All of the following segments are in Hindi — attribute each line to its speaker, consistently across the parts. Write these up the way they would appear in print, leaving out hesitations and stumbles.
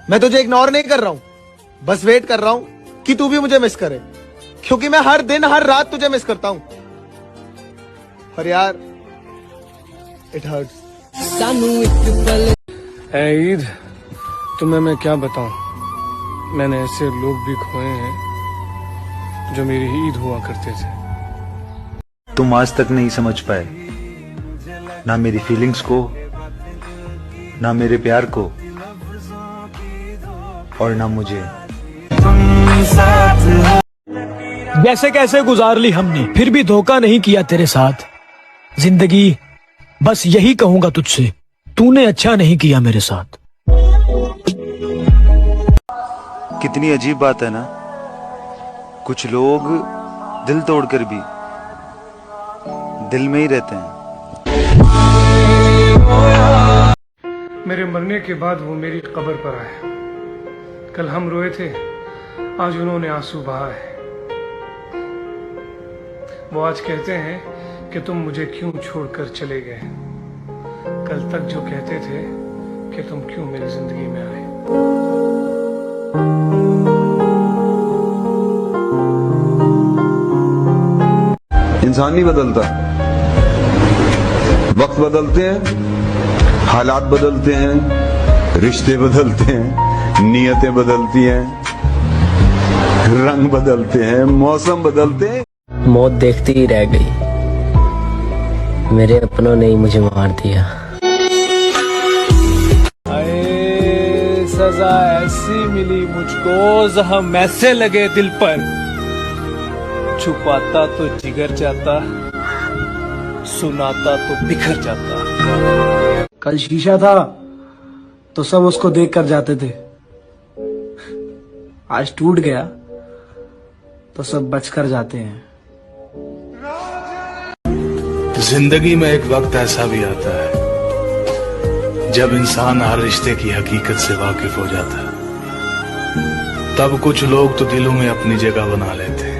Speaker 1: मैं तुझे इग्नोर नहीं कर रहा हूँ, बस वेट कर रहा हूँ कि तू भी मुझे मिस करे, क्योंकि मैं हर दिन हर रात तुझे मिस करता हूँ। पर यार इट हर्ट्स।
Speaker 2: ईद तुम्हें मैं क्या बताऊं, मैंने ऐसे लोग भी खोए हैं जो मेरी ईद हुआ करते थे।
Speaker 3: तुम आज तक नहीं समझ पाए ना मेरी फीलिंग्स को, ना मेरे प्यार को, और ना मुझे।
Speaker 4: जैसे कैसे गुजार ली हमने, फिर भी धोखा नहीं किया तेरे साथ। जिंदगी बस यही कहूंगा तुझसे, तूने अच्छा नहीं किया मेरे साथ।
Speaker 3: कितनी अजीब बात है ना, कुछ लोग दिल तोड़कर भी दिल में ही रहते हैं।
Speaker 2: मेरे मरने के बाद वो मेरी कब्र पर आए। कल हम रोए थे, आज उन्होंने आंसू बहाए। वो आज कहते हैं कि तुम मुझे क्यों छोड़कर चले गए। कल तक जो कहते थे कि तुम क्यों मेरी जिंदगी में आए।
Speaker 5: इंसान नहीं बदलता, वक्त बदलते हैं, हालात बदलते हैं, रिश्ते बदलते हैं, नियतें बदलती हैं, रंग बदलते हैं, मौसम बदलते हैं।
Speaker 6: मौत देखती ही रह गई, मेरे अपनों ने ही मुझे मार दिया।
Speaker 4: सजा ऐसी मिली मुझको, जख्म ऐसे लगे दिल पर, छुपाता तो जिगर जाता, सुनाता तो बिखर जाता।
Speaker 7: कल शीशा था तो सब उसको देख कर जाते थे, आज टूट गया तो सब बचकर जाते हैं।
Speaker 8: जिंदगी में एक वक्त ऐसा भी आता है जब इंसान हर रिश्ते की हकीकत से वाकिफ हो जाता है। तब कुछ लोग तो दिलों में अपनी जगह बना लेते हैं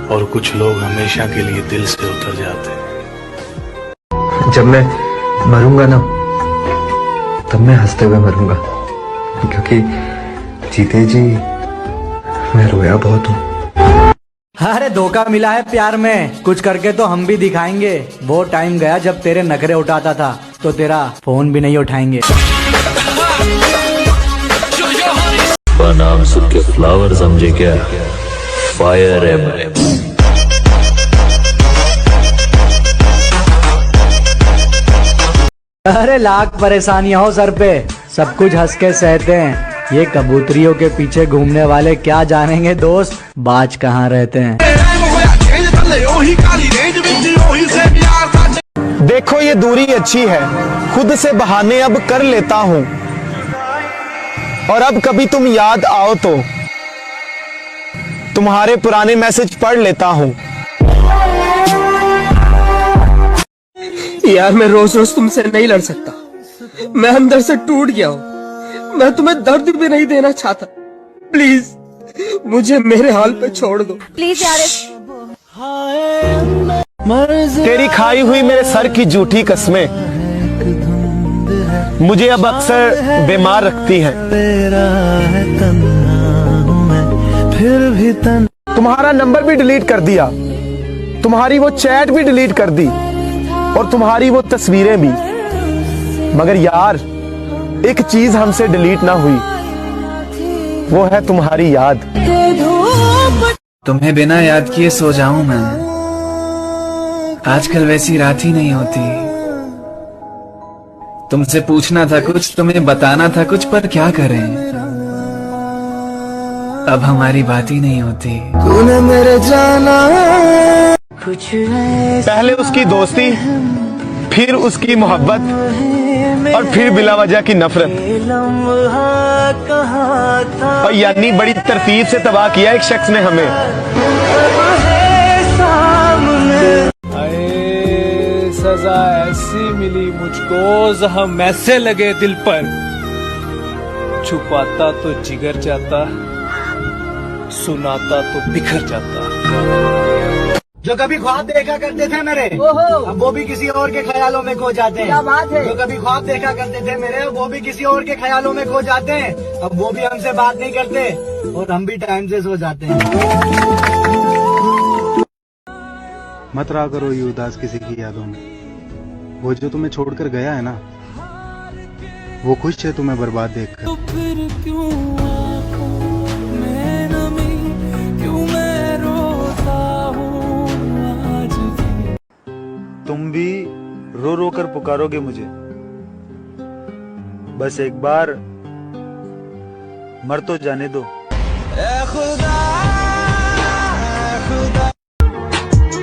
Speaker 8: और कुछ लोग हमेशा के लिए दिल से उतर जाते हैं।
Speaker 9: जब मैं मरूंगा ना, तब मैं हंसते हुए मरूंगा, क्योंकि जीते जी मैं रोया बहुत हूँ।
Speaker 7: अरे धोखा मिला है प्यार में, कुछ करके तो हम भी दिखाएंगे। वो टाइम गया जब तेरे नखरे उठाता था तो तेरा फोन भी नहीं उठाएंगे।
Speaker 6: नाम सुन के फ्लावर समझे क्या, फायर है मैं।
Speaker 7: अरे लाख परेशानियां हो सर पे, सब कुछ हंस के सहते हैं। ये कबूतरियों के पीछे घूमने वाले क्या जानेंगे दोस्त, बाज कहाँ रहते हैं।
Speaker 10: देखो ये दूरी अच्छी है, खुद से बहाने अब कर लेता हूँ, और अब कभी तुम याद आओ तो तुम्हारे पुराने मैसेज पढ़ लेता हूँ।
Speaker 11: यार मैं रोज रोज तुमसे नहीं लड़ सकता, मैं अंदर से टूट गया हूँ। मैं तुम्हें दर्द भी नहीं देना चाहता, प्लीज मुझे मेरे हाल पे छोड़ दो
Speaker 12: प्लीज यार।
Speaker 10: तेरी खाई हुई मेरे सर की झूठी कसमें मुझे अब अक्सर बीमार रखती हैं। तुम्हारा नंबर भी डिलीट कर दिया, तुम्हारी वो चैट भी डिलीट कर दी, और तुम्हारी वो तस्वीरें भी। मगर यार एक चीज हमसे डिलीट ना हुई, वो है तुम्हारी याद।
Speaker 13: तुम्हें बिना याद किए सो जाऊं मैं, आजकल वैसी रात ही नहीं होती। तुमसे पूछना था कुछ, तुम्हें बताना था कुछ, पर क्या करें, अब हमारी बात ही नहीं होती।
Speaker 10: तूने मेरे जाना, पहले उसकी दोस्ती, फिर उसकी मोहब्बत, और फिर बिला वजह की नफरत, और यानी बड़ी तरतीब से तबाह किया एक शख्स ने हमें।
Speaker 4: सजा ऐसी मिली मुझको, जख्म ऐसे लगे दिल पर, छुपाता तो जिगर जाता, सुनाता तो बिखर जाता।
Speaker 7: जो कभी ख्वाब देखा करते थे मेरे, अब वो भी किसी और के ख्यालों में खो जाते हैं। क्या बात है। जो कभी ख्वाब देखा करते थे मेरे, वो भी किसी और के ख्यालों में खो जाते हैं। अब वो भी हमसे बात नहीं करते और हम भी टाइम से सो जाते हैं।
Speaker 12: मत रहा करो ये उदास किसी की यादों में। वो जो तुम्हें छोड़कर गया है ना, वो खुश है तुम्हें बर्बाद देखकर। तो फिर क्यों मैं नमी, क्यों मैं रोता हूँ आज भी।
Speaker 3: तुम भी रो रो कर पुकारोगे मुझे, बस एक बार मर तो जाने दो।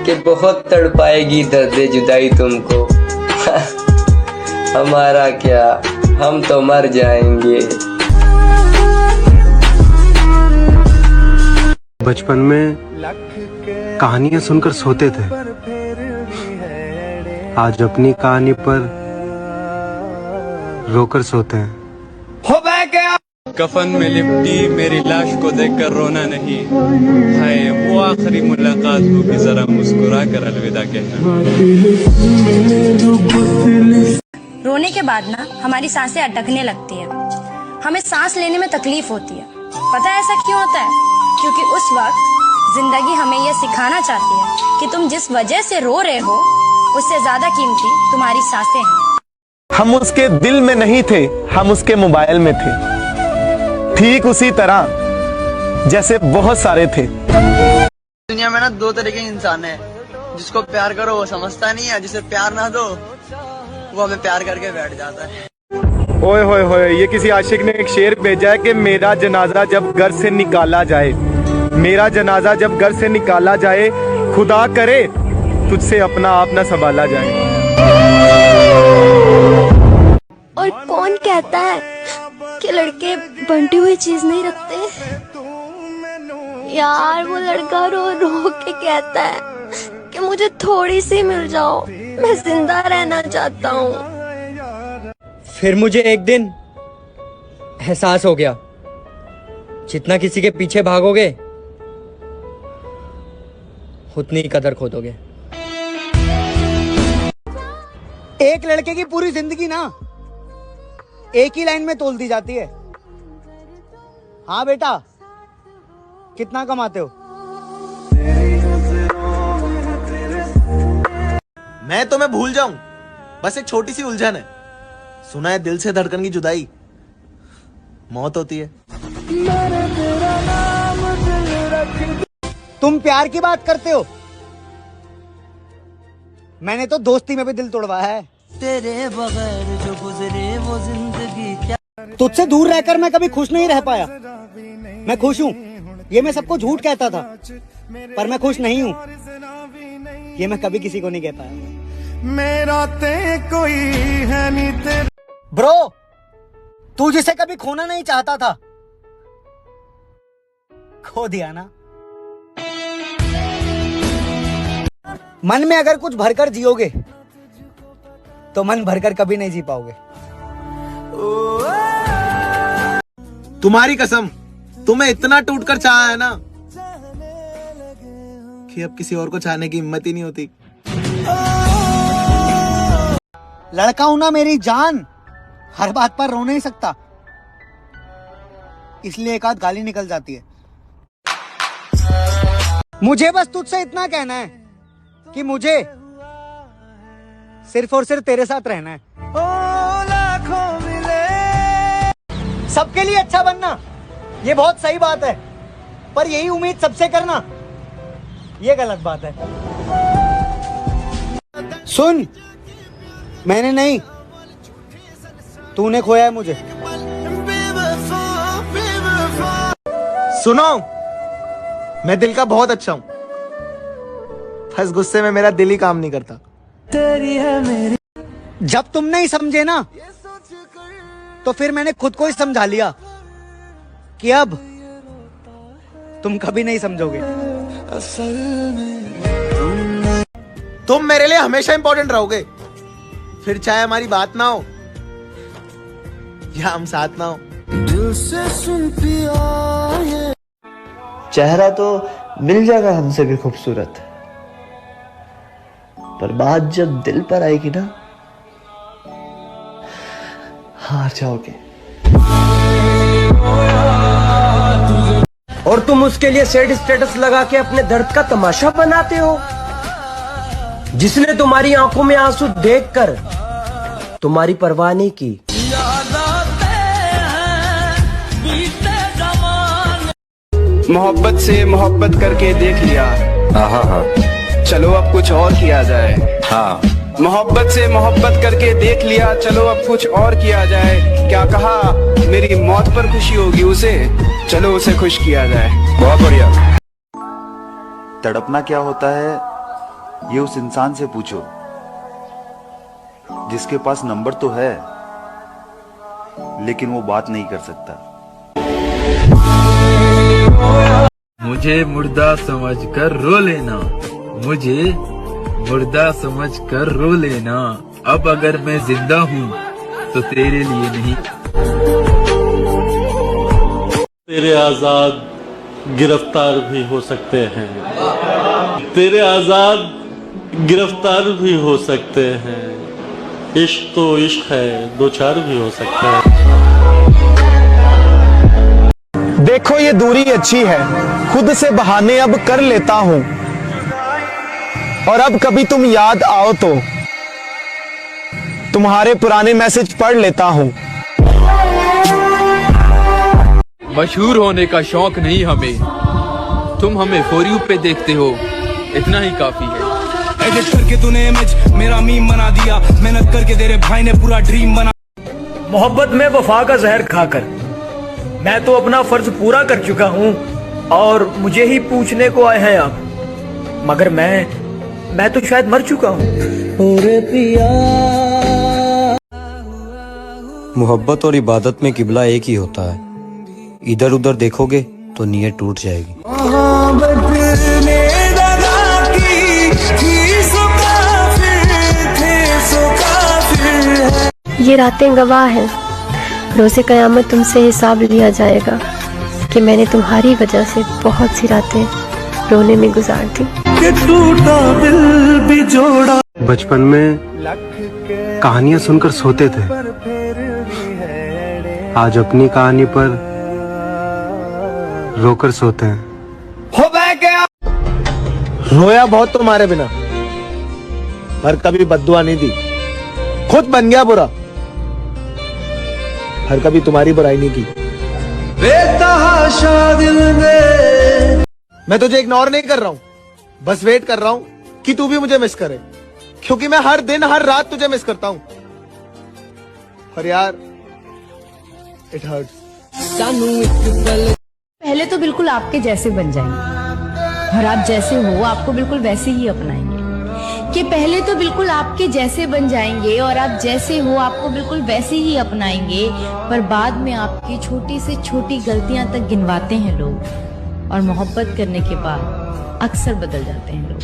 Speaker 11: कि बहुत तड़पाएगी दर्द जुदाई तुमको। हमारा क्या, हम तो मर जाएंगे।
Speaker 12: बचपन में कहानियां सुनकर सोते थे, आज अपनी कहानी पर रोकर सोते हैं।
Speaker 13: कफन में लिपटी मेरी लाश को देखकर रोना नहीं, हाय वो आखिरी मुलाकात होगी, जरा मुस्कुरा कर अलविदा कहना।
Speaker 14: रोने के बाद ना हमारी सांसें अटकने लगती है, हमें सांस लेने में तकलीफ होती है। पता है ऐसा क्यों होता है? क्योंकि उस वक्त जिंदगी हमें यह सिखाना चाहती है कि तुम जिस वजह से रो रहे हो उससे ज्यादा कीमती तुम्हारी सांसें हैं।
Speaker 10: हम उसके दिल में नहीं थे, हम उसके मोबाइल में थे, ठीक उसी तरह जैसे बहुत सारे थे।
Speaker 7: दुनिया में ना दो तरह के इंसान हैं, जिसको प्यार करो वो समझता नहीं है, जिसे प्यार ना दो वो हमें प्यार करके बैठ जाता है।
Speaker 10: ओए होए होए, ये किसी आशिक ने एक शेर भेजा है कि मेरा जनाजा जब घर से निकाला जाए, मेरा जनाजा जब घर से निकाला जाए, खुदा करे तुझसे अपना आप ना संभाला जाए।
Speaker 14: और कौन कहता है कि लड़के बंटी हुई चीज नहीं रखते? यार वो लड़का रो रो के कहता है कि मुझे थोड़ी सी मिल जाओ, मैं जिंदा रहना चाहता हूँ।
Speaker 7: फिर मुझे एक दिन एहसास हो गया, जितना किसी के पीछे भागोगे उतनी कदर खो दोगे। एक लड़के की पूरी जिंदगी ना एक ही लाइन में तोल दी जाती है। हाँ बेटा, कितना कमाते हो?
Speaker 1: मैं तुम्हें भूल जाऊं बस एक छोटी सी उलझन है। सुना है दिल से धड़कन की जुदाई मौत होती है।
Speaker 7: तुम प्यार की बात करते हो, मैंने तो दोस्ती में भी दिल तोड़वाया है। तेरे बगैर जो गुजरे वो जिंदगी क्या। तुझसे दूर रहकर मैं कभी खुश नहीं रह पाया। मैं खुश हूँ ये मैं सबको झूठ कहता था, पर मैं खुश नहीं हूँ ये मैं कभी किसी को नहीं कह पाया। मेरा ते कोई है नहीं तेरे। ब्रो, तू जिसे कभी खोना नहीं चाहता था खो दिया ना। मन में अगर कुछ भरकर जियोगे तो मन भरकर कभी नहीं जी पाओगे।
Speaker 1: तुम्हारी कसम, तुम्हें इतना टूटकर चाहा है ना कि अब किसी और को चाहने की हिम्मत ही नहीं होती।
Speaker 7: लड़का हूं ना मेरी जान, हर बात पर रो नहीं सकता, इसलिए एक आध गाली निकल जाती है। मुझे बस तुझसे इतना कहना है कि मुझे सिर्फ और सिर्फ तेरे साथ रहना है। सबके लिए अच्छा बनना ये बहुत सही बात है, पर यही उम्मीद सबसे करना ये गलत बात है। सुन, मैंने नहीं, तूने खोया है मुझे।
Speaker 1: सुनो, मैं दिल का बहुत अच्छा हूं, बस गुस्से में मेरा दिल ही काम नहीं करता।
Speaker 7: तेरी है मेरी। जब तुम नहीं समझे ना तो फिर मैंने खुद को ही समझा लिया कि अब तुम कभी नहीं समझोगे।
Speaker 1: तुम मेरे लिए हमेशा इंपॉर्टेंट रहोगे, फिर चाहे हमारी बात ना हो या हम साथ ना हो।
Speaker 15: चेहरा तो मिल जाएगा हमसे भी खूबसूरत, पर बात जब दिल पर आएगी ना, हार जाओगे।
Speaker 11: और तुम उसके लिए सैड स्टेटस लगा के अपने दर्द का तमाशा बनाते हो। जिसने तुम्हारी आंखों में आंसू देखकर तुम्हारी परवाह नहीं की।
Speaker 16: मोहब्बत से मोहब्बत करके देख लिया, चलो अब कुछ और किया जाए। मोहब्बत से मोहब्बत करके देख लिया, चलो अब कुछ और किया जाए। क्या कहा, मेरी मौत पर खुशी होगी उसे, चलो उसे खुश किया जाए। बहुत बढ़िया।
Speaker 3: तड़पना क्या होता है ये उस इंसान से पूछो जिसके पास नंबर तो है लेकिन वो बात नहीं कर सकता।
Speaker 17: मुझे मुर्दा समझकर रो लेना, मुझे मुर्दा समझकर रो लेना। अब अगर मैं जिंदा हूँ तो तेरे लिए नहीं।
Speaker 18: तेरे आजाद गिरफ्तार भी हो सकते हैं, तेरे आजाद गिरफ्तार भी हो सकते हैं। इश्क तो इश्क है, दो चार भी हो सकते हैं।
Speaker 10: देखो ये दूरी अच्छी है, खुद से बहाने अब कर लेता हूँ, और अब कभी तुम याद आओ तो तुम्हारे पुराने मैसेज पढ़ लेता हूँ।
Speaker 17: मशहूर होने का शौक नहीं हमें, तुम हमें फॉर यू पे देखते हो, इतना ही काफी है।
Speaker 19: एडिट करके तूने इमेज मेरा मीम बना दिया, मेहनत करके तेरे भाई ने पूरा ड्रीम बना।
Speaker 4: मोहब्बत में वफा का जहर खाकर मैं तो अपना फर्ज पूरा कर चुका हूँ, और मुझे ही पूछने को आए हैं आप, मगर मैं तो शायद मर चुका हूँ।
Speaker 20: मोहब्बत और इबादत में किबला एक ही होता है, इधर उधर देखोगे तो नीयत टूट जाएगी।
Speaker 21: ये रातें गवाह हैं, रोज़े क़यामत तुमसे हिसाब लिया जाएगा कि मैंने तुम्हारी वजह से बहुत सी रातें रोने में गुजार दी।
Speaker 19: टूटा दिल भी जोड़ा।
Speaker 12: बचपन में कहानियां सुनकर सोते थे, आज अपनी कहानी पर रोकर सोते हैं।
Speaker 1: हो गया। रोया बहुत तुम्हारे बिना, पर कभी बद्दुआ नहीं दी। खुद बन गया बुरा, हर कभी तुम्हारी बुराई नहीं की। बेतहाशा दिल में मैं तुझे इग्नोर नहीं कर रहा हूँ, बस वेट कर रहा हूँ कि तू भी मुझे मिस करे, क्योंकि मैं हर दिन हर रात तुझे मिस करता हूँ। और यार इट हर्ट्स।
Speaker 22: पहले तो बिल्कुल आपके जैसे बन जाएंगे, और आप जैसे हो आपको बिल्कुल वैसे ही अपनाएंगे। कि पहले तो बिल्कुल आपके जैसे बन जाएंगे, और आप जैसे हो आपको बिल्कुल वैसे ही अपनाएंगे, पर बाद में आपकी छोटी से छोटी गलतियां तक गिनवाते हैं लोग, और मोहब्बत करने के बाद अक्सर बदल जाते हैं लोग।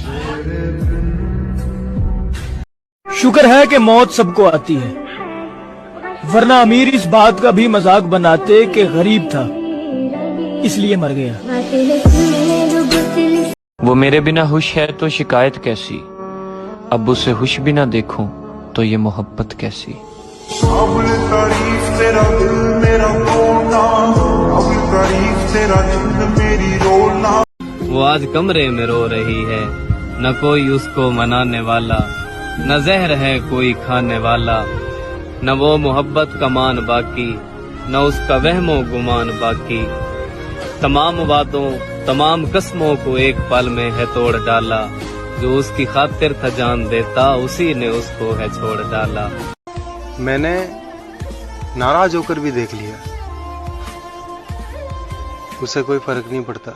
Speaker 4: शुक्र है कि मौत सबको आती है, वरना अमीर इस बात का भी मजाक बनाते कि गरीब था इसलिए मर गया।
Speaker 23: वो मेरे बिना खुश है तो शिकायत कैसी, अब उसे खुश भी ना देखूं तो ये मोहब्बत कैसी।
Speaker 13: वो आज कमरे में रो रही है, न कोई उसको मनाने वाला, न जहर है कोई खाने वाला, न वो मोहब्बत का मान बाकी, न उसका वहमो गुमान बाकी। तमाम वादों तमाम कस्मों को एक पल में है तोड़ डाला, जो उसकी खातिर था जान देता उसी ने उसको है छोड़ डाला।
Speaker 12: मैंने नाराज होकर भी देख लिया, उसे कोई फर्क नहीं पड़ता।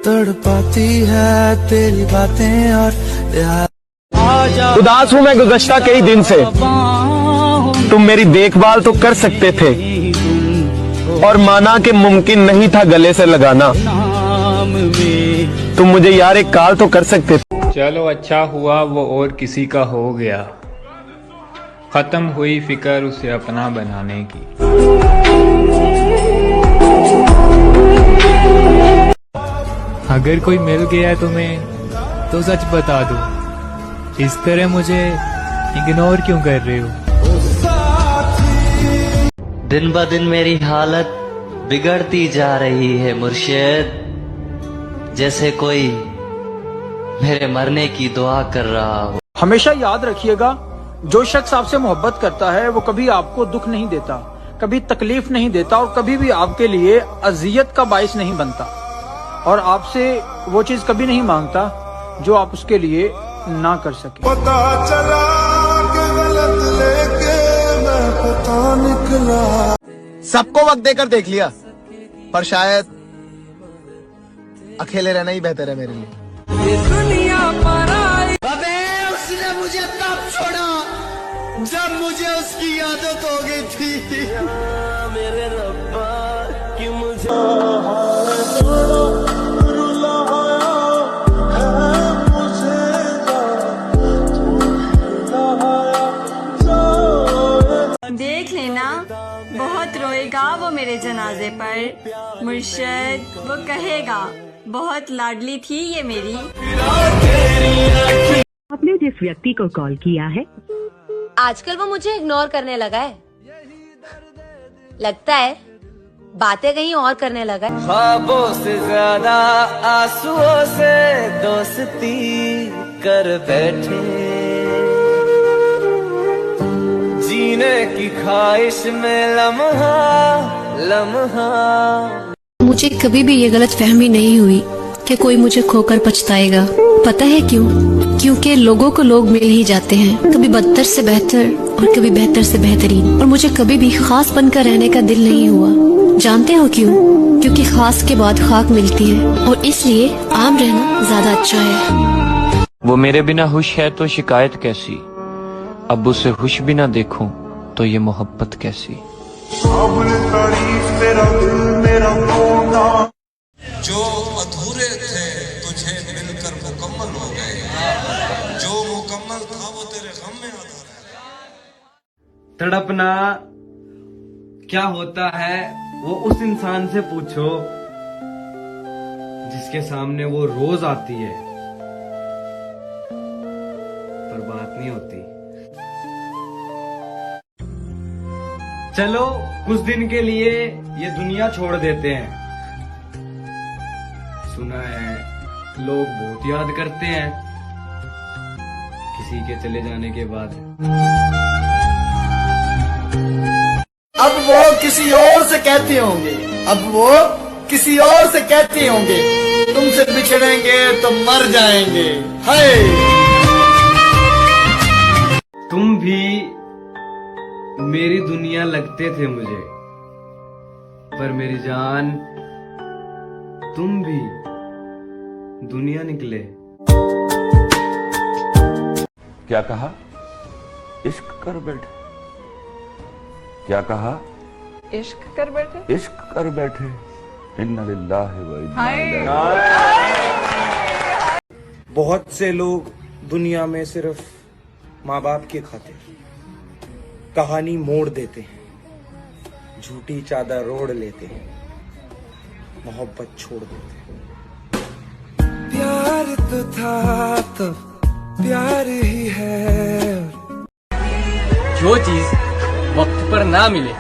Speaker 19: तड़पाती है तेरी बातें और
Speaker 10: उदास हूँ मैं गुज़श्ता कई दिन से, तुम मेरी देखभाल तो कर सकते थे, और माना कि मुमकिन नहीं था गले से लगाना, तुम मुझे यार एक कॉल तो कर सकते थे।
Speaker 13: चलो अच्छा हुआ वो और किसी का हो गया, खत्म हुई फिक्र उसे अपना बनाने की। अगर कोई मिल गया तुम्हें तो सच बता दो,
Speaker 2: इस तरह मुझे इग्नोर क्यों कर रहे हो?
Speaker 15: दिन ब दिन मेरी हालत बिगड़ती जा रही है मुर्शिद, जैसे कोई मेरे मरने की दुआ कर रहा हो।
Speaker 11: हमेशा याद रखिएगा, जो शख्स आपसे मोहब्बत करता है वो कभी आपको दुख नहीं देता, कभी तकलीफ नहीं देता और कभी भी आपके लिए अजियत का बाइस नहीं बनता, और आपसे वो चीज कभी नहीं मांगता जो आप उसके लिए ना कर सके।
Speaker 5: पता चला कि गलत लेके मैं पता निकला।
Speaker 1: सबको वक्त देकर देख लिया, पर शायद अकेले रहना ही बेहतर है मेरे लिए।
Speaker 5: ये दुनिया पर आई,
Speaker 7: अबे उसने मुझे तब छोड़ा जब मुझे उसकी आदत हो गई थी। मेरे रब्बा कि मुझे
Speaker 8: देख लेना, बहुत रोएगा वो मेरे जनाजे पर। मुर्शिद वो कहेगा बहुत लाडली थी ये मेरी।
Speaker 24: आपने जिस व्यक्ति को कॉल किया है
Speaker 22: आजकल वो मुझे इग्नोर करने लगा है। लगता है बातें कहीं और करने लगा है।
Speaker 5: ख्वाबों से ज्यादा आंसुओं से दोस्ती कर बैठे, जीने की ख्वाहिश में लम्हा लम्हा।
Speaker 21: मुझे कभी भी ये गलत फहमी नहीं हुई कि कोई मुझे खोकर पछताएगा। पता है क्यों? क्योंकि लोगों को लोग मिल ही जाते हैं, कभी बदतर से बेहतर और कभी बेहतर से बेहतरीन, और मुझे कभी भी खास बनकर रहने का दिल नहीं हुआ। जानते हो क्यों? क्योंकि खास के बाद खाक मिलती है, और इसलिए आम रहना ज्यादा अच्छा है।
Speaker 23: वो मेरे बिना खुश है तो शिकायत कैसी, अब उसे खुश भी ना देखूं तो ये मोहब्बत कैसी।
Speaker 5: जो अधूरे थे तुझे मिलकर मुकम्मल हो गए, जो मुकम्मल था वो तेरे गम में आधा रह।
Speaker 13: तड़पना क्या होता है वो उस इंसान से पूछो जिसके सामने वो रोज आती है पर बात नहीं होती। चलो कुछ दिन के लिए ये दुनिया छोड़ देते हैं। सुना है लोग बहुत याद करते हैं किसी के चले जाने के बाद।
Speaker 7: अब वो किसी और से कहते होंगे, अब वो किसी और से कहते होंगे, तुमसे बिछड़ेंगे तो मर जाएंगे। हाय
Speaker 13: तुम भी मेरी दुनिया लगते थे मुझे, पर मेरी जान तुम भी दुनिया निकले।
Speaker 25: क्या कहा? इश्क कर बैठे। क्या कहा?
Speaker 26: इश्क कर बैठे।
Speaker 25: इश्क कर बैठे। इन्ना लिल्लाहि व इन्ना इलैहि।
Speaker 27: बहुत से लोग दुनिया में सिर्फ माँ बाप के खातिर कहानी मोड़ देते हैं, झूठी चादर ओढ़ लेते हैं, मोहब्बत छोड़ देते हैं।
Speaker 5: प्यार तो था तो प्यार ही है।
Speaker 11: जो चीज वक्त पर ना मिले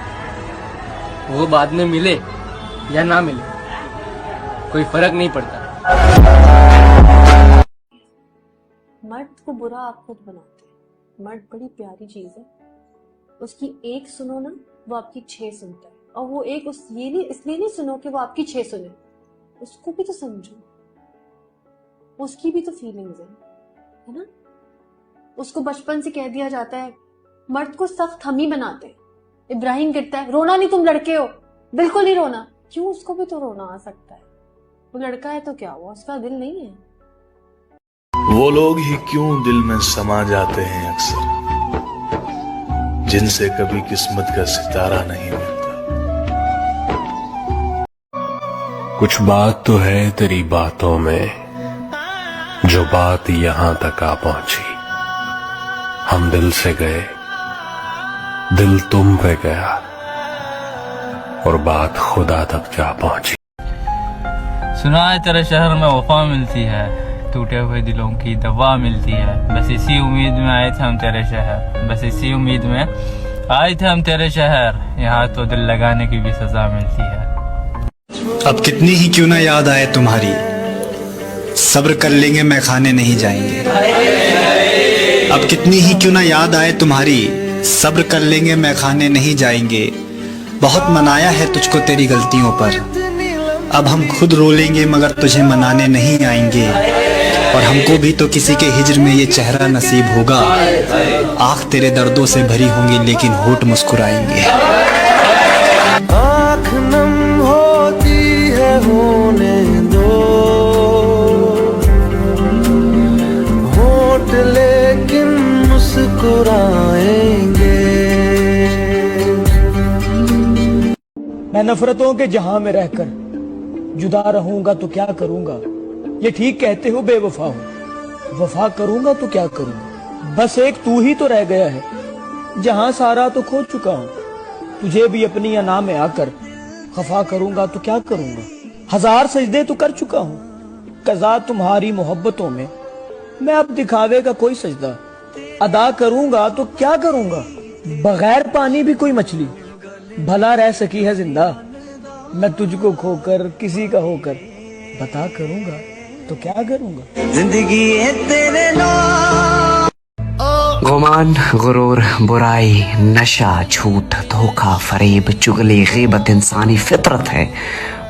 Speaker 11: वो बाद में मिले या ना मिले कोई फर्क नहीं पड़ता।
Speaker 28: मर्द को बुरा आप खुद बनाते हैं। मर्द बड़ी प्यारी चीज है, उसकी एक सुनो ना वो आपकी 6 सुनता है, और वो एक उस ये नहीं इसलिए नहीं सुनो कि वो आपकी 6 सुने, उसको भी तो समझो, उसकी भी तो फीलिंग्स है ना। उसको बचपन से कह दिया जाता है, मर्द को सख्त हम ही बनाते हैं। इब्राहिम कहता है रोना नहीं, तुम लड़के हो, बिल्कुल नहीं रोना। क्यों? उसको भी तो रोना आ सकता है, वो लड़का है तो क्या हुआ, उसका दिल नहीं है।
Speaker 29: वो लोग ही क्यों दिल में समा जाते हैं अक्सर, जिनसे कभी किस्मत का सितारा नहीं मिलता।
Speaker 30: कुछ बात तो है तेरी बातों में, जो बात यहां तक आ पहुंची। हम दिल से गए, दिल तुम पे गया, और बात खुदा तक जा पहुंची।
Speaker 31: सुना है तेरे शहर में वफा मिलती है,
Speaker 3: टूटे हुए दिलों की दवा मिलती है। बस इसी उम्मीद में आए थे हम तेरे शहर, बस इसी उम्मीद में आए थे हम तेरे शहर, यहाँ तो दिल लगाने की भी सजा मिलती है।
Speaker 4: अब कितनी ही क्यों ना याद आए तुम्हारी, सब्र कर लेंगे मैं खाने नहीं जाएंगे। अब कितनी ही क्यों ना याद आए तुम्हारी, सब्र कर लेंगे मैं खाने नहीं जाएंगे। बहुत मनाया है तुझको तेरी गलतियों पर, अब हम खुद रो लेंगे मगर तुझे मनाने नहीं आएंगे। और हमको भी तो किसी के हिज्र में ये चेहरा नसीब होगा, आँख तेरे दर्दों से भरी होंगी लेकिन होठ मुस्कुराएंगे।
Speaker 27: आँख नम होती है होने दो, होठ लेकिन मुस्कुराएंगे।
Speaker 7: मैं नफरतों के जहां में रहकर जुदा रहूंगा तो क्या करूंगा, ये ठीक कहते हो बेवफा हूं, वफा करूंगा तो क्या करूंगा। बस एक तू ही तो रह गया है, जहां सारा तो खो चुका हूं। तुझे भी अपनी अना में आकर खफा करूंगा तो क्या करूंगा। हजार सजदे तो कर चुका हूं, कज़ा तुम्हारी मोहब्बतों में मैं अब दिखावे का कोई सजदा अदा करूंगा तो क्या करूंगा। बगैर पानी भी कोई मछली भला रह सकी है जिंदा, मैं तुझको खोकर किसी का होकर बता करूंगा तो क्या करूंगा।
Speaker 27: जिंदगी है तेरे नाम।
Speaker 6: गुमान, गुरूर, बुराई, नशा, झूठ, धोखा, फरेब, चुगली, गीबत इंसानी फितरत है,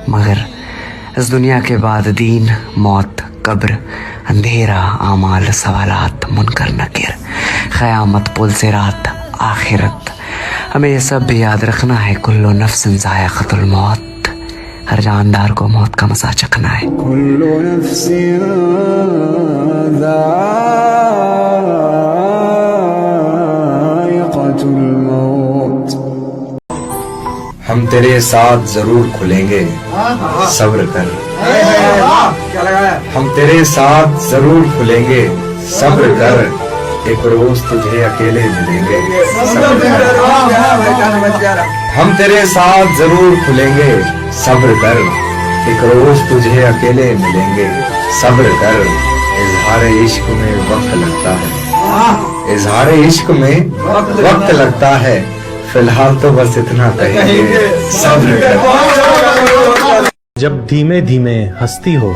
Speaker 6: मगर इस दुनिया के बाद दीन, मौत, कब्र, अंधेरा, आमाल, सवालात, मुनकर नकीर, क़यामत, पुल से रात, आखिरत, हमें ये सब भी याद रखना है। कुल्लु नफ्सिन ज़ायक़तुल मौत, हर जानदार को मौत का मज़ा चखना है।
Speaker 27: कुल्लु नफ्सिन ज़ायक़तुल मौत।
Speaker 9: हम तेरे साथ जरूर खुलेंगे, सब्र कर। हम तेरे साथ जरूर खुलेंगे, सब्र कर। एक रोज तुझे अकेले मिलेंगे, सब्र कर। हम तेरे साथ जरूर खुलेंगे, सब्र कर। एक रोज तुझे अकेले मिलेंगे, सब्र कर। इजहार इश्क में वक्त लगता है, इजहार इश्क में वक्त लगता है, फिलहाल तो बस इतना कहेंगे, सब्र कर।
Speaker 30: जब धीमे धीमे हंसती हो,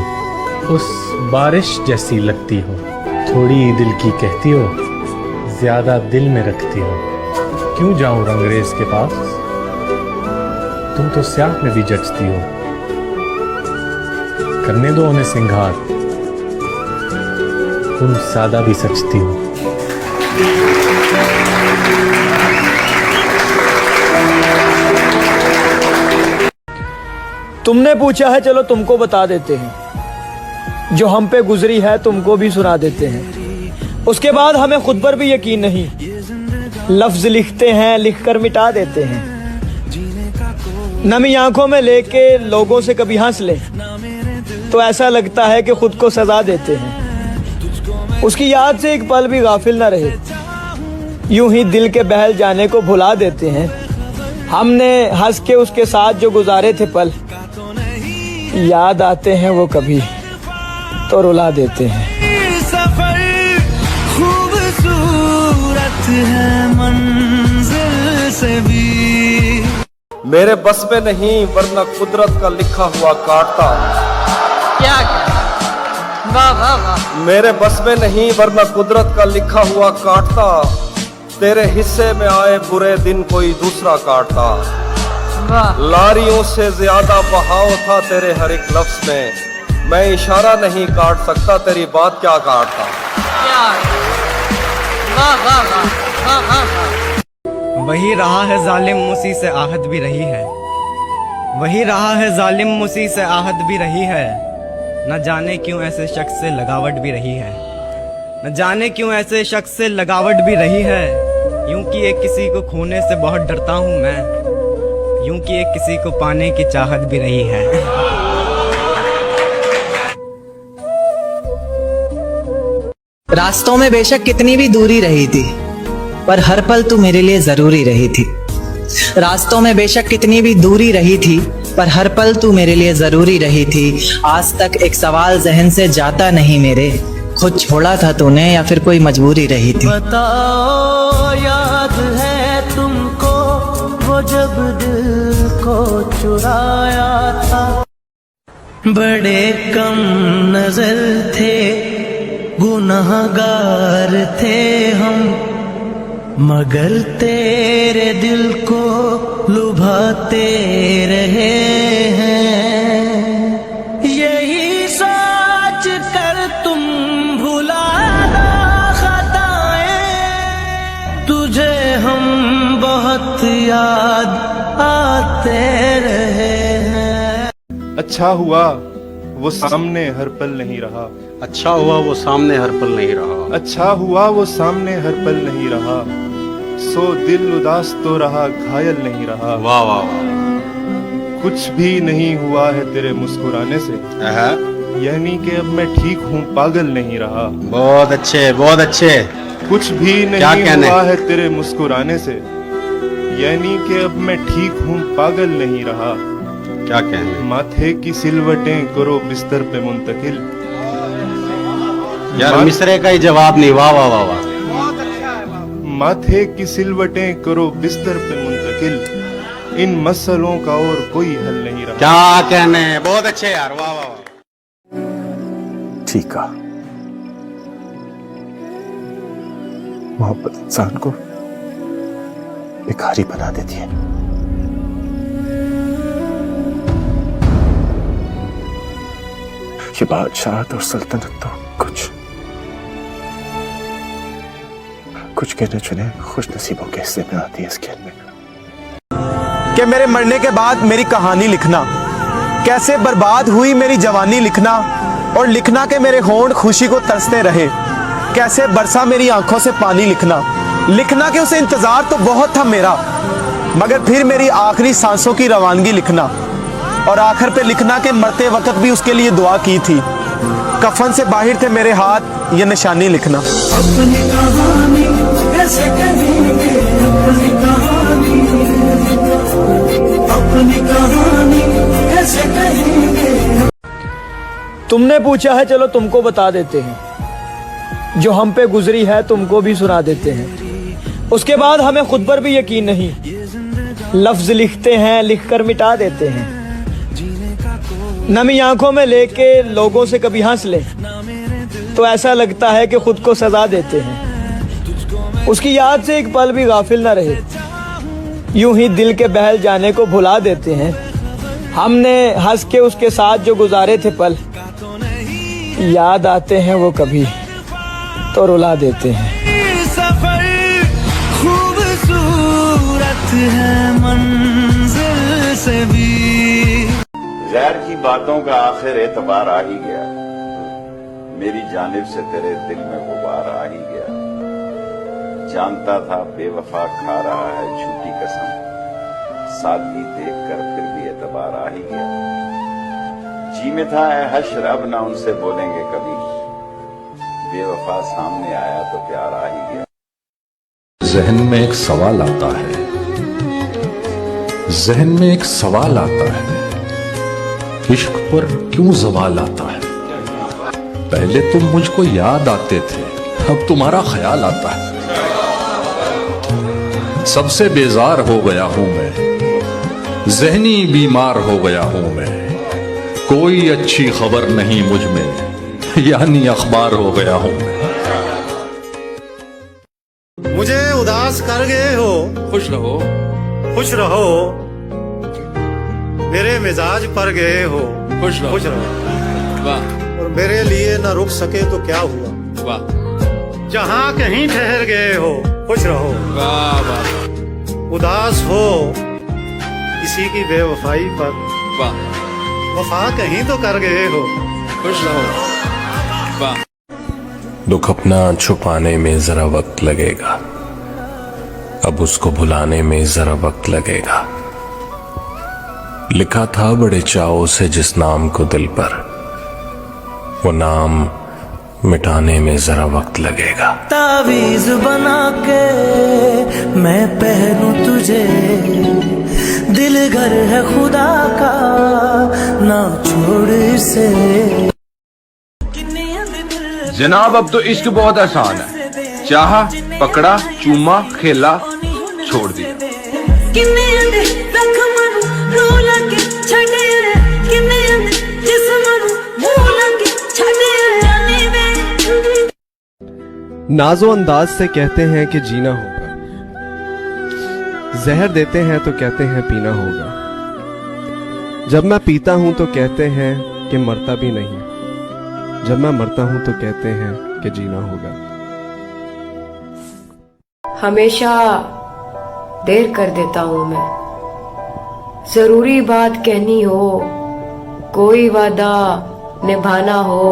Speaker 30: उस बारिश जैसी लगती हो, थोड़ी दिल की कहती हो, ज्यादा दिल में रखती हो। क्यों जाऊं रंगरेज के पास, तुम तो स्याह में भी जचती हो। करने दो उन्हें सिंगार, तुम सादा भी सचती हो।
Speaker 7: तुमने पूछा है, चलो तुमको बता देते हैं, जो हम पे गुजरी है तुमको भी सुना देते हैं। उसके बाद हमें खुद पर भी यकीन नहीं, लफ्ज लिखते हैं लिखकर मिटा देते हैं। नमी आंखों में लेके लोगों से कभी हंस ले तो ऐसा लगता है कि खुद को सजा देते हैं। उसकी याद से एक पल भी गाफिल ना रहे, यूं ही दिल के बहल जाने को भुला देते हैं। हमने हंस के उसके साथ जो गुजारे थे पल, याद आते हैं वो कभी तो रुला देते हैं।
Speaker 27: सफर खूबसूरत है मंजिल से भी,
Speaker 12: मेरे बस में नहीं वरना कुदरत का लिखा हुआ काटता।
Speaker 14: क्या वाह वाह वाह।
Speaker 12: मेरे बस में नहीं वरना कुदरत का लिखा हुआ काटता, तेरे हिस्से में आए बुरे दिन कोई दूसरा काटता। लारियों से ज्यादा बहाव था तेरे हर एक लफ्ज में, मैं इशारा नहीं काट सकता तेरी बात क्या काटता।
Speaker 16: वही रहा है जालिम मुसी से आहद भी रही है, वही रहा है जालिम मुसी से आहद भी रही है। न जाने क्यों ऐसे शख्स से लगावट भी रही है, न जाने क्यों ऐसे शख्स से लगावट भी रही है। यूं कि एक किसी को खोने से बहुत डरता हूँ मैं, यूं कि एक किसी को पाने की चाहत भी रही है।
Speaker 17: रास्तों में बेशक कितनी भी दूरी रही थी, पर हर पल तू मेरे लिए जरूरी रही थी। रास्तों में बेशक कितनी भी दूरी रही थी, पर हर पल तू मेरे लिए जरूरी रही थी। आज तक एक सवाल जहन से जाता नहीं मेरे, खुद छोड़ा था तूने या फिर कोई मजबूरी रही थी।
Speaker 1: बताओ याद है तुमको वो जब दिल को चुराया था। बड़े कम नजर थे, गुनाहगार थे हम, मगर तेरे दिल को लुभाते रहे हैं। यही सोच कर तुम भुला दो खताएं, तुझे हम बहुत याद आते रहे हैं।
Speaker 2: अच्छा हुआ वो सामने हर पल नहीं रहा।
Speaker 8: अच्छा हुआ वो सामने हर पल नहीं रहा।
Speaker 2: अच्छा हुआ वो सामने हर पल नहीं रहा। सो दिल उदास तो रहा, घायल नहीं रहा।
Speaker 8: वाह वाह वाह।
Speaker 2: कुछ भी नहीं हुआ है तेरे मुस्कुराने से, यानी कि अब मैं ठीक हूँ, पागल नहीं रहा।
Speaker 8: बहुत अच्छे बहुत अच्छे।
Speaker 2: कुछ भी नहीं हुआ है तेरे मुस्कुराने से, यानी कि अब मैं ठीक हूँ, पागल नहीं रहा।
Speaker 8: क्या कहने।
Speaker 2: माथे की सिलवटें करो बिस्तर पे मुंतकिल।
Speaker 8: यार मिसरे का ही जवाब नहीं। वाह वाह वाह वाह।
Speaker 2: माथे की सिलवटें करो बिस्तर पे मुंतकिल, इन मसलों का और कोई हल नहीं रहा।
Speaker 8: क्या कहने। बहुत अच्छे यार। वाह वाह वाह।
Speaker 10: ठीक है, मोहब्बत इंसान को भिखारी बना देती है। ये बादशाहत और सल्तनत तो कुछ कहने चुने खुश नसीबों के हिस्से में आती है इस खेल में।
Speaker 15: कि मेरे मरने के बाद मेरी कहानी लिखना, कैसे बर्बाद हुई मेरी जवानी लिखना, और लिखना कि मेरे होंठ खुशी को तरसते रहे, कैसे बरसा मेरी आंखों से पानी लिखना। लिखना कि उसे इंतजार तो बहुत था मेरा, मगर फिर मेरी आखिरी सांसों की रवानगी लिखना, और आखिर पे लिखना कि मरते वक्त भी उसके लिए दुआ की थी। कफन से बाहर थे मेरे हाथ, ये निशानी लिखना।
Speaker 1: अपनी कहानी कैसे कहेंगे, अपनी कहानी, अपनी कहानी कैसे कहेंगे।
Speaker 11: तुमने पूछा है, चलो तुमको बता देते हैं। जो हम पे गुजरी है तुमको भी सुना देते हैं। उसके बाद हमें खुद पर भी यकीन नहीं, लफ्ज लिखते हैं, लिखकर मिटा देते हैं। नमी आंखों में लेके लोगों से कभी हंस ले तो ऐसा लगता है कि खुद को सजा देते हैं। उसकी याद से एक पल भी गाफिल न रहे, यूं ही दिल के बहल जाने को भुला देते हैं। हमने हंस के उसके साथ जो गुजारे थे पल, याद आते हैं वो कभी तो रुला देते हैं।
Speaker 1: सफर खूबसूरत है मंजिल से भी।
Speaker 18: गैर की बातों का आखिर एतबार आ ही गया, मेरी जानिब से तेरे दिल में गुबार आ ही गया। जानता था बेवफा खा रहा है झूठी कसम, सादगी देखकर फिर भी एतबार आ ही गया। जी में था है हश्र, अब ना उनसे बोलेंगे कभी, बेवफा सामने आया तो प्यार आ ही गया।
Speaker 30: जहन में एक सवाल आता है, जहन में एक सवाल आता है, इश्क पर क्यों सवाल आता है। पहले तुम मुझको याद आते थे, अब तुम्हारा ख्याल आता है। सबसे बेजार हो गया हूं मैं, जहनी बीमार हो गया हूं मैं। कोई अच्छी खबर नहीं मुझ में, यानी अखबार हो गया हूं मैं।
Speaker 10: मुझे उदास कर गए हो।
Speaker 2: खुश रहो,
Speaker 10: खुश रहो। मेरे मिजाज पर गए हो। खुश रहो।
Speaker 2: वाह।
Speaker 10: और मेरे लिए न रुक सके तो क्या हुआ।
Speaker 2: वाह।
Speaker 10: जहाँ कहीं ठहर गए हो, खुश रहो।
Speaker 2: वाह वाह।
Speaker 10: उदास हो किसी की बेवफाई पर,
Speaker 2: वाह।
Speaker 10: वफा कहीं तो कर गए हो,
Speaker 2: खुश रहो। वाह।
Speaker 30: दुख अपना छुपाने में जरा वक्त लगेगा, अब उसको भुलाने में जरा वक्त लगेगा। लिखा था बड़े चाव से जिस नाम को दिल पर, वो नाम मिटाने में जरा वक्त लगेगा।
Speaker 1: तावीज बना के मैं पहनूं तुझे, दिल घर है खुदा का, ना छोड़ इसे।
Speaker 9: जनाब अब तो इश्क बहुत आसान है, चाहा पकड़ा चूमा खेला छोड़ दिया।
Speaker 15: नाजो अंदाज से कहते हैं कि जीना होगा, जहर देते हैं तो कहते हैं पीना होगा। जब मैं पीता हूं तो कहते हैं कि मरता भी नहीं, जब मैं मरता हूं तो कहते हैं कि जीना होगा।
Speaker 5: हमेशा देर कर देता हूं मैं, जरूरी बात कहनी हो, कोई वादा निभाना हो,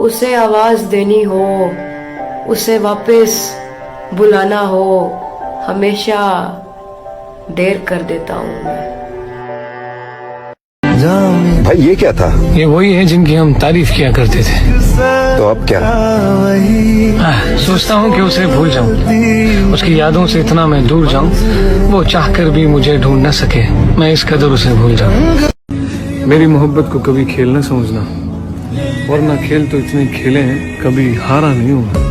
Speaker 5: उसे आवाज देनी हो, उसे वापस बुलाना हो, हमेशा देर कर देता हूं मैं।
Speaker 9: भाई ये क्या था?
Speaker 10: ये वही है जिनकी हम तारीफ किया करते थे।
Speaker 9: तो अब क्या?
Speaker 10: सोचता हूँ कि उसे भूल जाऊं, उसकी यादों से इतना मैं दूर जाऊं, वो चाहकर भी मुझे ढूंढ न सके, मैं इस कदर उसे भूल जाऊं। मेरी मोहब्बत को कभी खेल न समझना, वरना खेल तो इतने खेले हैं, कभी हारा नहीं हूं।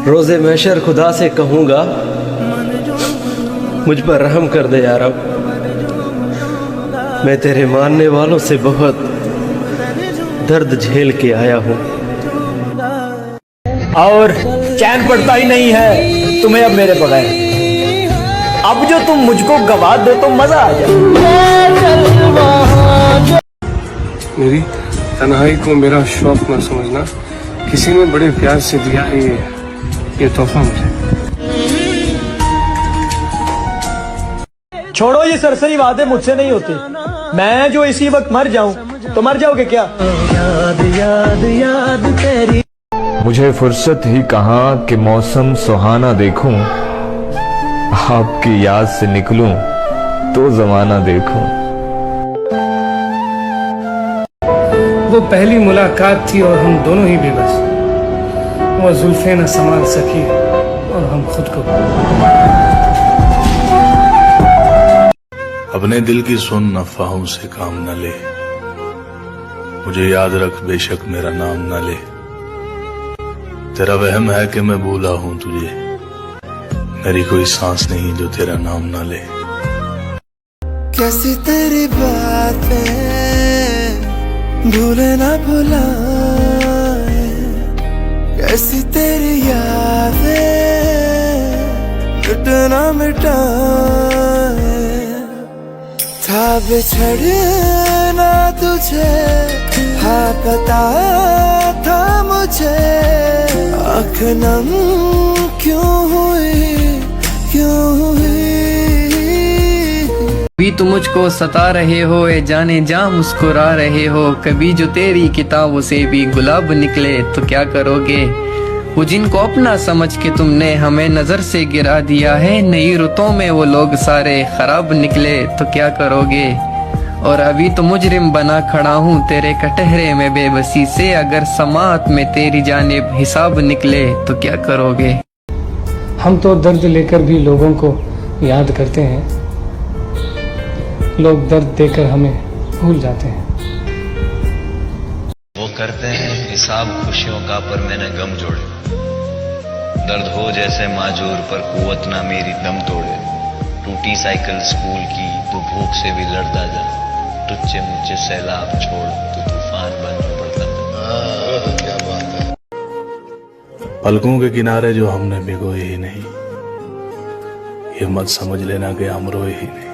Speaker 12: रोज़े महशर खुदा से कहूँगा, मुझ पर रहम कर दे यार। अब मैं तेरे मानने वालों से बहुत दर्द झेल के आया हूँ,
Speaker 11: और चैन पड़ता ही नहीं है तुम्हें अब मेरे बगैर। अब जो तुम मुझको गवा दो तो मजा आ जाए।
Speaker 10: मेरी तन्हाई को मेरा शौक न समझना, किसी ने बड़े प्यार से दिया है ये तोहफा मुझे।
Speaker 11: छोड़ो ये सरसरी वादे मुझसे नहीं होते। मैं जो इसी वक्त मर जाऊं तो मर जाओगे क्या?
Speaker 1: याद याद याद तेरी।
Speaker 9: मुझे फुर्सत ही कहाँ कि मौसम सुहाना देखूं, आपकी याद से निकलूं तो जमाना देखूं।
Speaker 10: वो पहली मुलाकात थी और हम दोनों ही बेबस, वो जुल्फे न संभाल सकी और हम खुद को।
Speaker 29: अपने दिल की सुन अफवाहों से काम न ले, मुझे याद रख बेशक मेरा नाम न ले। तेरा वहम है कि मैं भूला हूं तुझे, मेरी कोई सांस नहीं जो तेरा नाम न ले।
Speaker 1: कैसी तेरी बातें भूले ना भुलाए, कैसी तेरी यादें मिटना मिटाए। था बिछड़ना तुझे, हाँ पता था मुझे, आँख नम क्यों हुई क्यों हुई।
Speaker 17: कभी तुम मुझको सता रहे हो, ए जाने जा मुस्कुरा रहे हो। कभी जो तेरी किताबों से भी गुलाब निकले तो क्या करोगे। वो जिनको अपना समझ के तुमने हमें नजर से गिरा दिया है, नई रुतों में वो लोग सारे खराब निकले तो क्या करोगे। और अभी तो मुजरिम बना खड़ा हूँ तेरे कटहरे में बेबसी से, अगर समात में तेरी जानिब हिसाब निकले तो क्या करोगे।
Speaker 10: हम तो दर्द लेकर भी लोगों को याद करते हैं, लोग दर्द देकर हमें भूल जाते हैं।
Speaker 13: वो करते हैं हिसाब खुशियों का पर मैंने गम जोड़े, दर्द हो जैसे माजूर पर कुवत ना मेरी दम तोड़े। टूटी साइकिल स्कूल की तू भूख से भी लड़ता जा, तुझसे मुझे सैलाब छोड़ तू तूफान बन पड़ता जा। क्या बात है।
Speaker 29: पलकों के किनारे जो हमने भिगोए ही नहीं, ये मत समझ लेना कि हम रोए ही नहीं।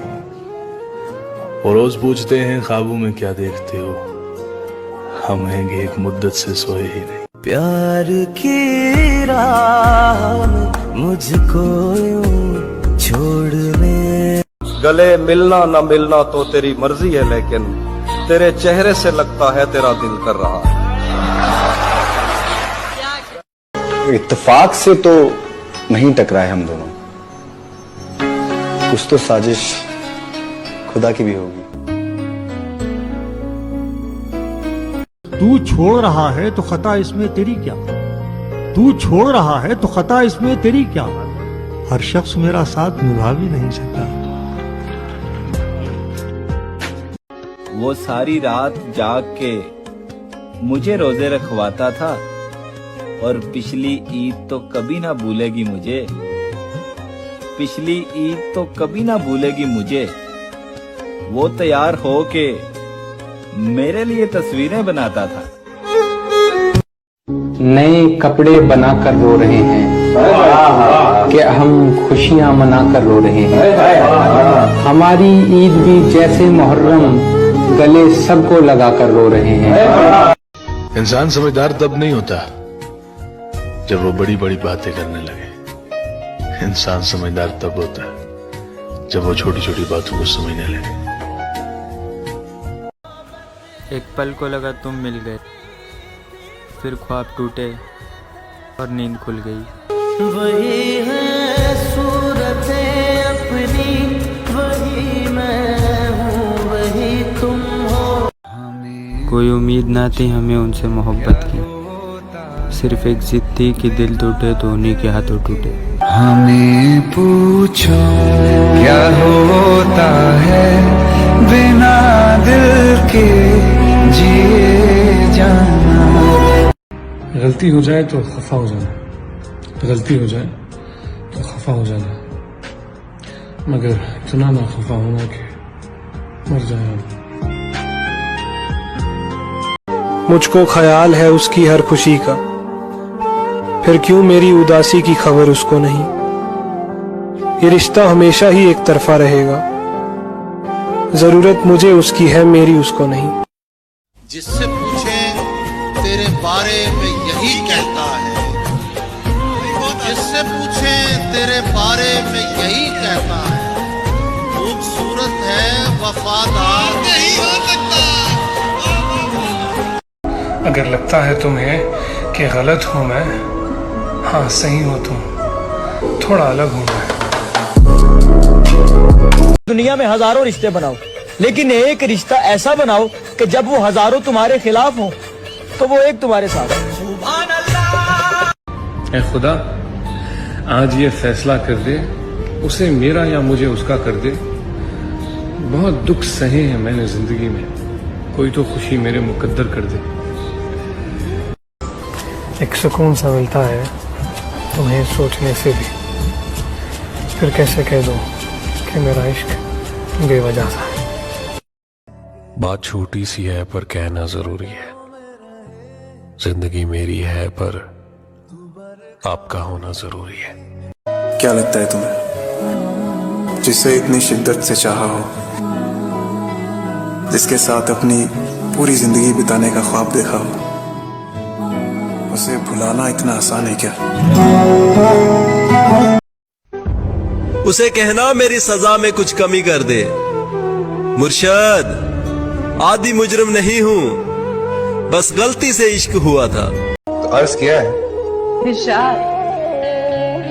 Speaker 29: वो रोज पूछते हैं ख्वाबों में क्या देखते हो, हम हैं कि एक मुद्दत से सोए ही नहीं।
Speaker 1: प्यार की राह में मुझको यूं छोड़ने।
Speaker 12: गले मिलना न मिलना तो तेरी मर्जी है, लेकिन तेरे चेहरे से लगता है तेरा दिल कर रहा है।
Speaker 4: इत्तेफाक से तो नहीं टकराए हम दोनों, कुछ तो साजिश खुदा की भी होगी।
Speaker 19: तू छोड़ रहा है तो खता इसमें तेरी क्या, तू छोड़ रहा है तो खता इसमें तेरी क्या। हर शख्स मेरा साथ निभा भी नहीं सका।
Speaker 3: वो सारी रात जाग के मुझे रोजे रखवाता था और पिछली ईद तो कभी ना भूलेगी मुझे, पिछली ईद तो कभी ना भूलेगी मुझे। वो तैयार हो के मेरे लिए तस्वीरें बनाता था।
Speaker 17: नए कपड़े बनाकर रो रहे हैं कि हम खुशियां मनाकर रो रहे हैं। हमारी ईद भी जैसे मुहर्रम गले सबको लगाकर रो रहे हैं।
Speaker 29: इंसान समझदार तब नहीं होता जब वो बड़ी बड़ी बातें करने लगे। इंसान समझदार तब होता है जब वो छोटी छोटी बातों को समझने लगे।
Speaker 6: एक पल को लगा तुम मिल गए, फिर ख्वाब टूटे और नींद खुल गई।
Speaker 1: वही है सूरतें अपनी, वही मैं हूँ, वही तुम हो।
Speaker 6: कोई उम्मीद ना थी हमें उनसे मोहब्बत की, सिर्फ एक जिद थी कि दिल टूटे तो उन्हीं के हाथों टूटे।
Speaker 1: हमें पूछो क्या होता है बिना दिल के जिए जाना।
Speaker 10: गलती हो जाए तो खफा हो जाना, गलती हो जाए तो खफा हो जाना, मगर इतना ना खफा होना कि मर जाए।
Speaker 20: मुझको ख्याल है उसकी हर खुशी का, फिर क्यों मेरी उदासी की खबर उसको नहीं। ये रिश्ता हमेशा ही एक तरफा रहेगा, जरूरत मुझे उसकी है मेरी उसको नहीं।
Speaker 21: जिससे पूछे तेरे बारे में यही कहता है, जिससे पूछे तेरे बारे में यही कहता है। खूबसूरत है वफादार नहीं हो सकता।
Speaker 10: अगर लगता है तुम्हें कि गलत हूं मैं, हाँ सही हो तुम, थोड़ा अलग हूं मैं।
Speaker 7: दुनिया में हजारों रिश्ते बनाओ, लेकिन एक रिश्ता ऐसा बनाओ कि जब वो हजारों तुम्हारे खिलाफ हो तो वो एक तुम्हारे साथ हो।
Speaker 10: ऐ खुदा, आज ये फैसला कर दे, उसे मेरा या मुझे उसका कर दे। बहुत दुख सहे हैं मैंने जिंदगी में, कोई तो खुशी मेरे मुकद्दर कर दे। एक सुकून सा मिलता है तुम्हें सोचने से भी, फिर कैसे कह दो कि मेरा इश्क बेवजह सा है।
Speaker 30: बात छोटी सी है पर कहना जरूरी है। जिंदगी मेरी है पर आपका होना जरूरी है।
Speaker 22: क्या लगता है तुम्हें, जिसे इतनी शिद्दत से चाहा हो, जिसके साथ अपनी पूरी जिंदगी बिताने का ख्वाब देखा हो, उसे भुलाना इतना आसान है क्या?
Speaker 23: उसे कहना मेरी सजा में कुछ कमी कर दे। मुर्शद, आदि मुजरिम नहीं हूँ, बस गलती से इश्क हुआ था।
Speaker 9: तो अर्ज किया है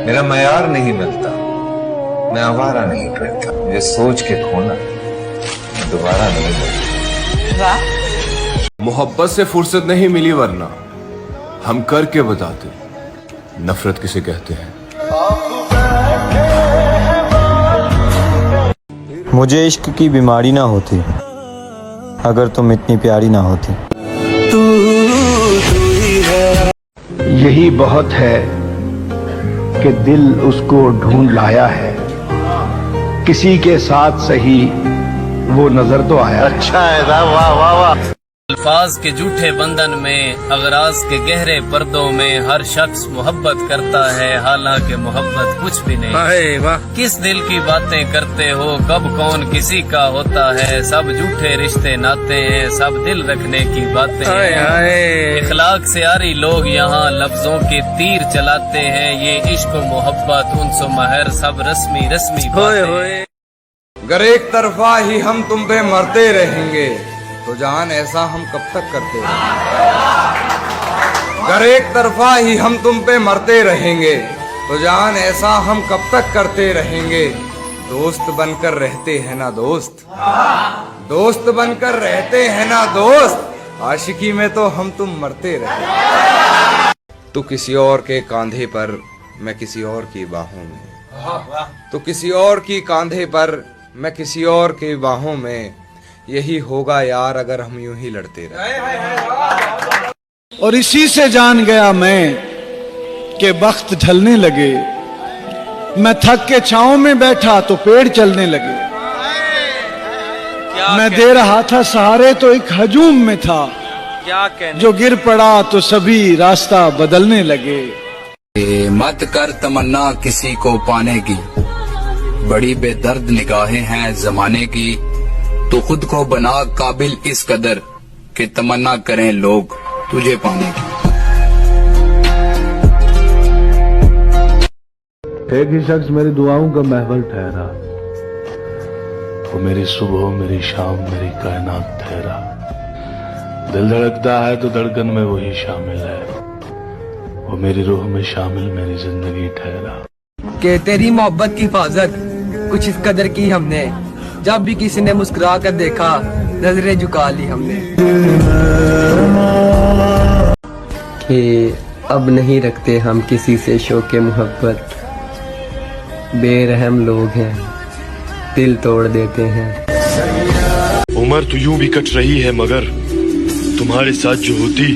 Speaker 9: मेरा मयार नहीं मिलता, मैं आवारा नहीं करता। मुझे सोच के खोना दोबारा नहीं मिलता।
Speaker 2: मोहब्बत से फुर्सत नहीं मिली वरना हम करके बताते नफरत किसे कहते हैं।
Speaker 24: मुझे इश्क की बीमारी ना होती अगर तुम इतनी प्यारी ना होती।
Speaker 25: यही बहुत है कि दिल उसको ढूंढ लाया है, किसी के साथ सही वो नजर तो आया। अच्छा है, वाह वाह वाह।
Speaker 26: अल्फाज के झूठे बंधन में, अगराज के गहरे पर्दों में हर शख्स मोहब्बत करता है, हालांकि मोहब्बत कुछ भी नहीं। वाह। किस दिल की बातें करते हो, कब कौन किसी का होता है। सब झूठे रिश्ते नाते हैं, सब दिल रखने की बातें हैं। इखलाक से आरी लोग यहाँ लफ्जों के तीर चलाते हैं। ये इश्क मोहब्बत उनसो महर सब रस्मी रस्मी बातें।
Speaker 27: अगर एक तरफा ही हम तुम पे मरते रहेंगे तो जान ऐसा हम कब तक करते रहेंगे। अगर एक तरफा ही हम तुम पे मरते रहेंगे तो जान ऐसा हम कब तक करते रहेंगे। दोस्त बनकर रहते हैं ना दोस्त, दोस्त बनकर रहते हैं ना दोस्त, आशिकी में तो हम तुम मरते रहे। तू किसी और के कांधे पर, मैं किसी और की बाहों में, तो किसी और की कांधे पर, मैं किसी और की बाहों में, यही होगा यार अगर हम यूं ही लड़ते रहे।
Speaker 19: और इसी से जान गया मैं कि वक्त ढलने लगे, मैं थक के छांव में बैठा तो पेड़ चलने लगे। मैं दे रहा था सहारे तो एक हजूम में था, जो गिर पड़ा तो सभी रास्ता बदलने लगे।
Speaker 5: मत कर तमन्ना किसी को पाने की, बड़ी बेदर्द निगाहें हैं जमाने की। तो खुद को बना काबिल इस कदर कि तमन्ना करें लोग तुझे पाने की।
Speaker 29: एक ही शख्स मेरी दुआओं का महवल ठहरा, वो मेरी सुबह मेरी शाम मेरी कायनात ठहरा। दिल धड़कता है तो धड़कन में वही शामिल है, वो मेरी रूह में शामिल मेरी जिंदगी ठहरा।
Speaker 17: कि तेरी मोहब्बत की हिफाजत कुछ इस कदर की हमने, जब भी किसी ने मुस्कुरा कर देखा नजरें झुका ली हमने। कि अब नहीं रखते हम किसी से शौक़े मोहब्बत, बेरहम लोग हैं दिल तोड़ देते हैं।
Speaker 29: उम्र तो यूं भी कट रही है मगर तुम्हारे साथ जो होती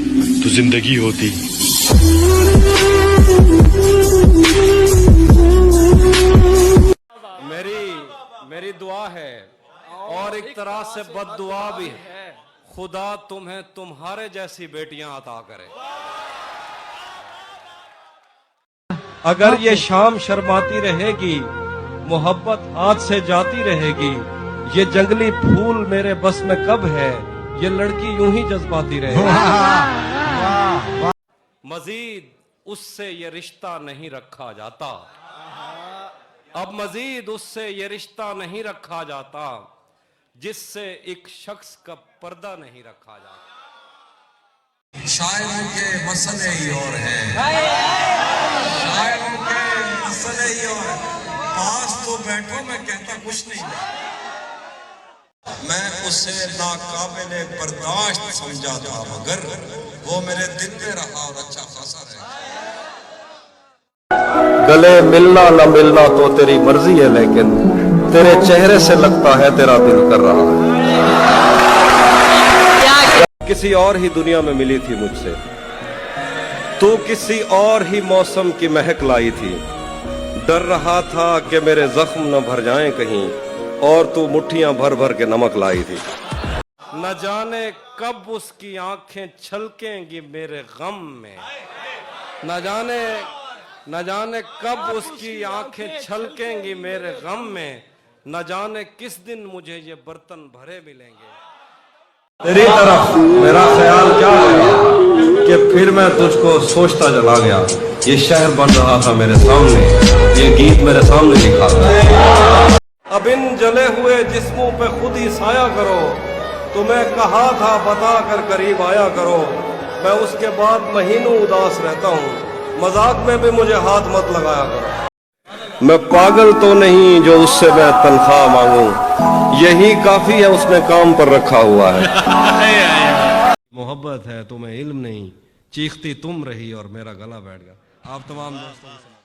Speaker 29: तो जिंदगी होती।
Speaker 30: मेरी दुआ है और एक तरह से बद्दुआ भी है, खुदा तुम्हें तुम्हारे जैसी बेटियां अता करे।
Speaker 8: अगर ये शाम शर्माती रहेगी, मोहब्बत हाथ से जाती रहेगी, ये जंगली फूल मेरे बस में कब है, ये लड़की यूं ही जज्बाती रहेगी।
Speaker 30: मजीद उससे ये रिश्ता नहीं रखा जाता, अब मजीद उससे ये रिश्ता नहीं रखा जाता, जिससे एक शख्स का पर्दा नहीं रखा जाता।
Speaker 5: शायरों के मसले ही और हैं, शायरों के मसले ही और पास तो बैठो मैं कहता कुछ नहीं, मैं उसे नाकाबिले बर्दाश्त समझा था मगर वो मेरे दिल में रहा और अच्छा खासा रहा।
Speaker 11: गले मिलना न मिलना तो तेरी मर्जी है, लेकिन तेरे चेहरे से लगता है तेरा दिल कर रहा है।
Speaker 8: किसी और ही दुनिया में मिली थी मुझसे, तू किसी और ही मौसम की महक लाई थी। डर रहा था कि मेरे जख्म न भर जाएं कहीं, और तू मुट्ठियां भर भर के नमक लाई थी।
Speaker 30: न जाने कब उसकी आंखें छलकेंगी मेरे गम में, न जाने कब उसकी आंखें छलकेंगी मेरे गम में, न जाने किस दिन मुझे ये बर्तन भरे मिलेंगे।
Speaker 8: तेरी तरफ मेरा ख्याल क्या आया कि फिर मैं तुझको सोचता चला गया। ये शहर बन रहा था मेरे सामने, ये गीत मेरे सामने लिखा था। अब इन जले हुए जिस्मों पे खुद ही साया करो, तुम्हें कहा था बता कर करीब आया करो। मैं उसके बाद महीनों उदास रहता हूँ, मजाक में भी मुझे हाथ मत लगाया करो। मैं पागल तो नहीं जो उससे मैं तनख्वाह मांगूं, यही काफी है उसने काम पर रखा हुआ है। मोहब्बत है तुम्हें इल्म नहीं, चीखती तुम रही और मेरा गला बैठ गया। आप तमाम दोस्तों को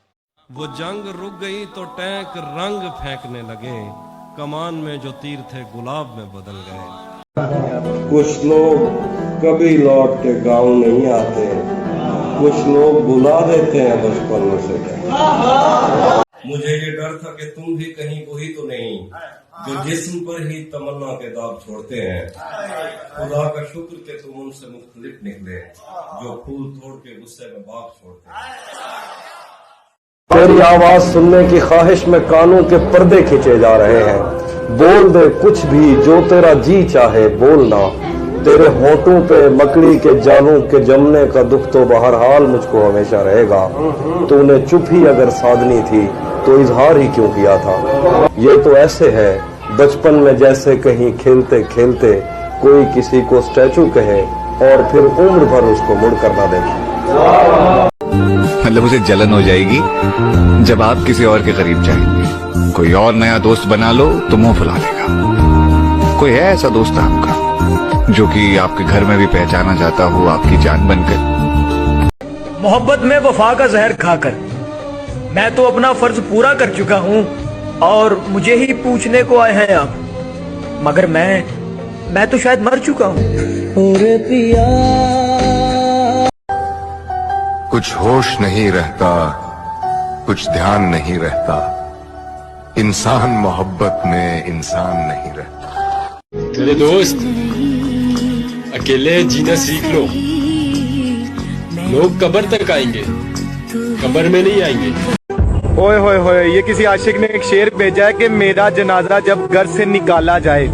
Speaker 8: वो जंग रुक गई तो टैंक रंग फेंकने लगे, कमान में जो तीर थे गुलाब में बदल गए।
Speaker 27: कुछ लोग कभी लौट के गाँव नहीं आते, कुछ लोग बुला देते हैं बचपन से। मुझे ये डर था कि तुम भी कहीं वही तो नहीं जो जिस्म पर ही तमन्ना के दाग छोड़ते हैं। खुदा का शुक्र कि तुम उनसे मुख्तलिफ निकले, जो फूल तोड़ के गुस्से में बाग छोड़ते हैं।
Speaker 11: तेरी आवाज सुनने की ख्वाहिश में कानों के पर्दे खींचे जा रहे हैं। बोल दे कुछ भी जो तेरा जी चाहे बोलना, तेरे होठों पे मकड़ी के जालों के जमने का दुख तो बहरहाल मुझको हमेशा रहेगा। तूने चुप ही अगर साधनी थी तो इजहार ही क्यों किया था। ये तो ऐसे है बचपन में जैसे कहीं खेलते खेलते कोई किसी को स्टैचू कहे और फिर उम्र भर उसको मुड़ कर ना देखे।
Speaker 12: मतलब उसे जलन हो जाएगी जब आप किसी और के करीब जाएंगे। कोई और नया दोस्त बना लो तो मुंह फुला लेगा। कोई है ऐसा दोस्त आपका जो कि आपके घर में भी पहचाना जाता हो आपकी जान बनकर।
Speaker 13: मोहब्बत में वफा का जहर खाकर
Speaker 1: मैं तो अपना फर्ज पूरा कर चुका हूँ और मुझे ही पूछने को आए हैं आप, मगर मैं तो शायद मर चुका हूँ।
Speaker 12: कुछ होश नहीं रहता, कुछ ध्यान नहीं रहता, इंसान मोहब्बत में इंसान नहीं रहता।
Speaker 30: मेरे दोस्त, अकेले जीना सीख लो। लोग कब्र तक आएंगे, कब्र में नहीं आएंगे।
Speaker 2: ओए होए होए, ये किसी आशिक ने एक शेर भेजा है कि मेरा जनाजा जब घर से निकाला जाए,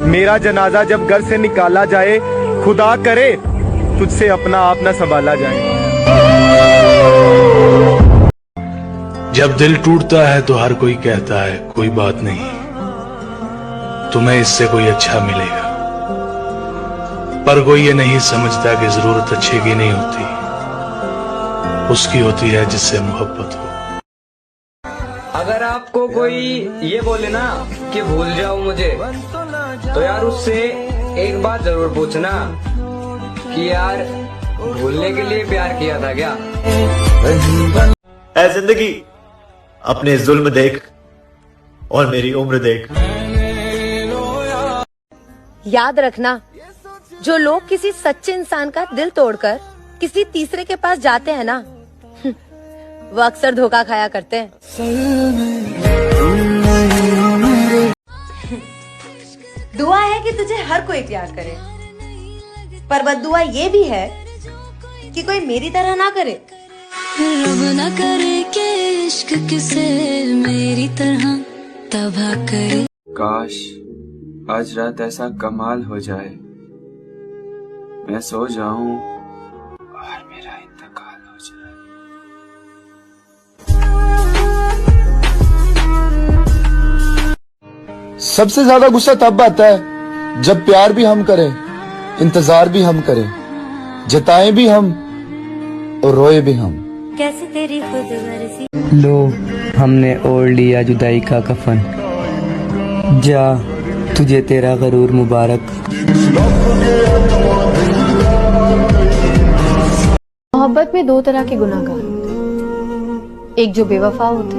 Speaker 2: मेरा जनाजा जब घर से निकाला जाए, खुदा करे तुझसे अपना आप न संभाला जाए।
Speaker 29: जब दिल टूटता है तो हर कोई कहता है कोई बात नहीं, तुम्हें इससे कोई अच्छा मिलेगा, पर कोई ये नहीं समझता कि जरूरत अच्छे की नहीं होती, उसकी होती है जिससे मोहब्बत हो।
Speaker 17: अगर आपको कोई ये बोले ना कि भूल जाओ मुझे, तो यार उससे एक बात जरूर पूछना कि यार भूलने के लिए प्यार किया था क्या?
Speaker 3: ऐ जिंदगी, अपने जुल्म देख और मेरी उम्र देख।
Speaker 4: याद रखना, जो लोग किसी सच्चे इंसान का दिल तोड़कर किसी तीसरे के पास जाते हैं ना, वो अक्सर धोखा खाया करते हैं। दुआ है कि तुझे हर कोई प्यार करे, पर बद्दुआ ये भी है कि कोई मेरी तरह ना करे।
Speaker 6: रब ना करे कि इश्क किसे मेरी तरह तबाह करे।
Speaker 13: काश आज रात ऐसा कमाल हो जाए, मैं सो जाऊं और मेरा इंतकाल हो जाए।
Speaker 14: सबसे ज्यादा गुस्सा तब आता है जब प्यार भी हम करें, इंतजार भी हम करें, जताएं भी हम और रोए भी हम।
Speaker 4: कैसे तेरी खुद गर्जी।
Speaker 17: लो हमने ओढ़ लिया जुदाई का कफन, जा तुझे तेरा गरूर मुबारक।
Speaker 4: मोहब्बत में दो तरह के गुनाहगार, एक जो बेवफा होते,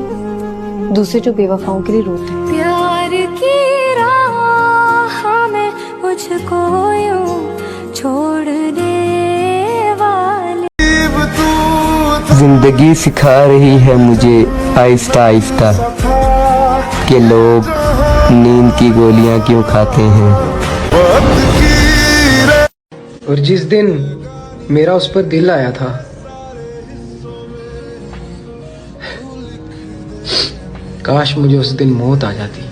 Speaker 4: दूसरे जो बेवफाओं के लिए रोते। प्यार की राह में मुझको यूं छोड़ने वाले।
Speaker 17: जिंदगी सिखा रही है मुझे आहिस्ता आहिस्ता कि लोग नींद की गोलियां क्यों खाते हैं।
Speaker 10: और जिस दिन मेरा उस पर दिल आया था, काश मुझे उस दिन मौत आ जाती।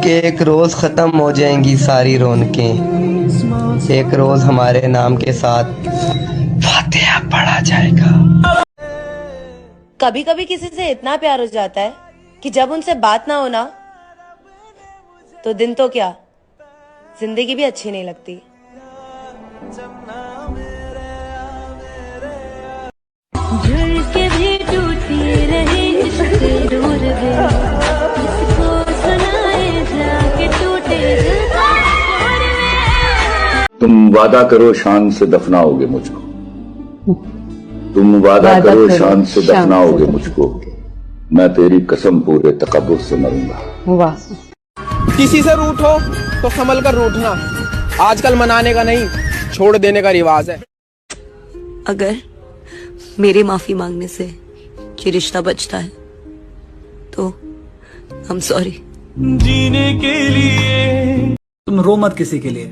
Speaker 17: कि एक रोज खत्म हो जाएंगी सारी रौनकें, एक रोज हमारे नाम के साथ फातिहा पढ़ा जाएगा।
Speaker 4: कभी कभी किसी से इतना प्यार हो जाता है कि जब उनसे बात ना होना तो दिन तो क्या, जिंदगी भी अच्छी नहीं लगती।
Speaker 6: झुलके भी टूटी रहे इश्क दूर गए, इसको सुनाए जाके टूटे दिल का शोर में।
Speaker 15: तुम वादा करो शान से दफनाओगे मुझको, तुम वादा करो शान से दफनाओगे मुझको, मैं तेरी कसम पूरे तकब्बुर से मरूंगा।
Speaker 4: वाह।
Speaker 16: किसी से रूठ हो तो संभल कर रूठना, आजकल मनाने का नहीं छोड़ देने का रिवाज है।
Speaker 4: अगर मेरे माफी मांगने से ये रिश्ता बचता है तो I'm sorry।
Speaker 27: जीने के लिए
Speaker 18: तुम रो मत किसी के लिए,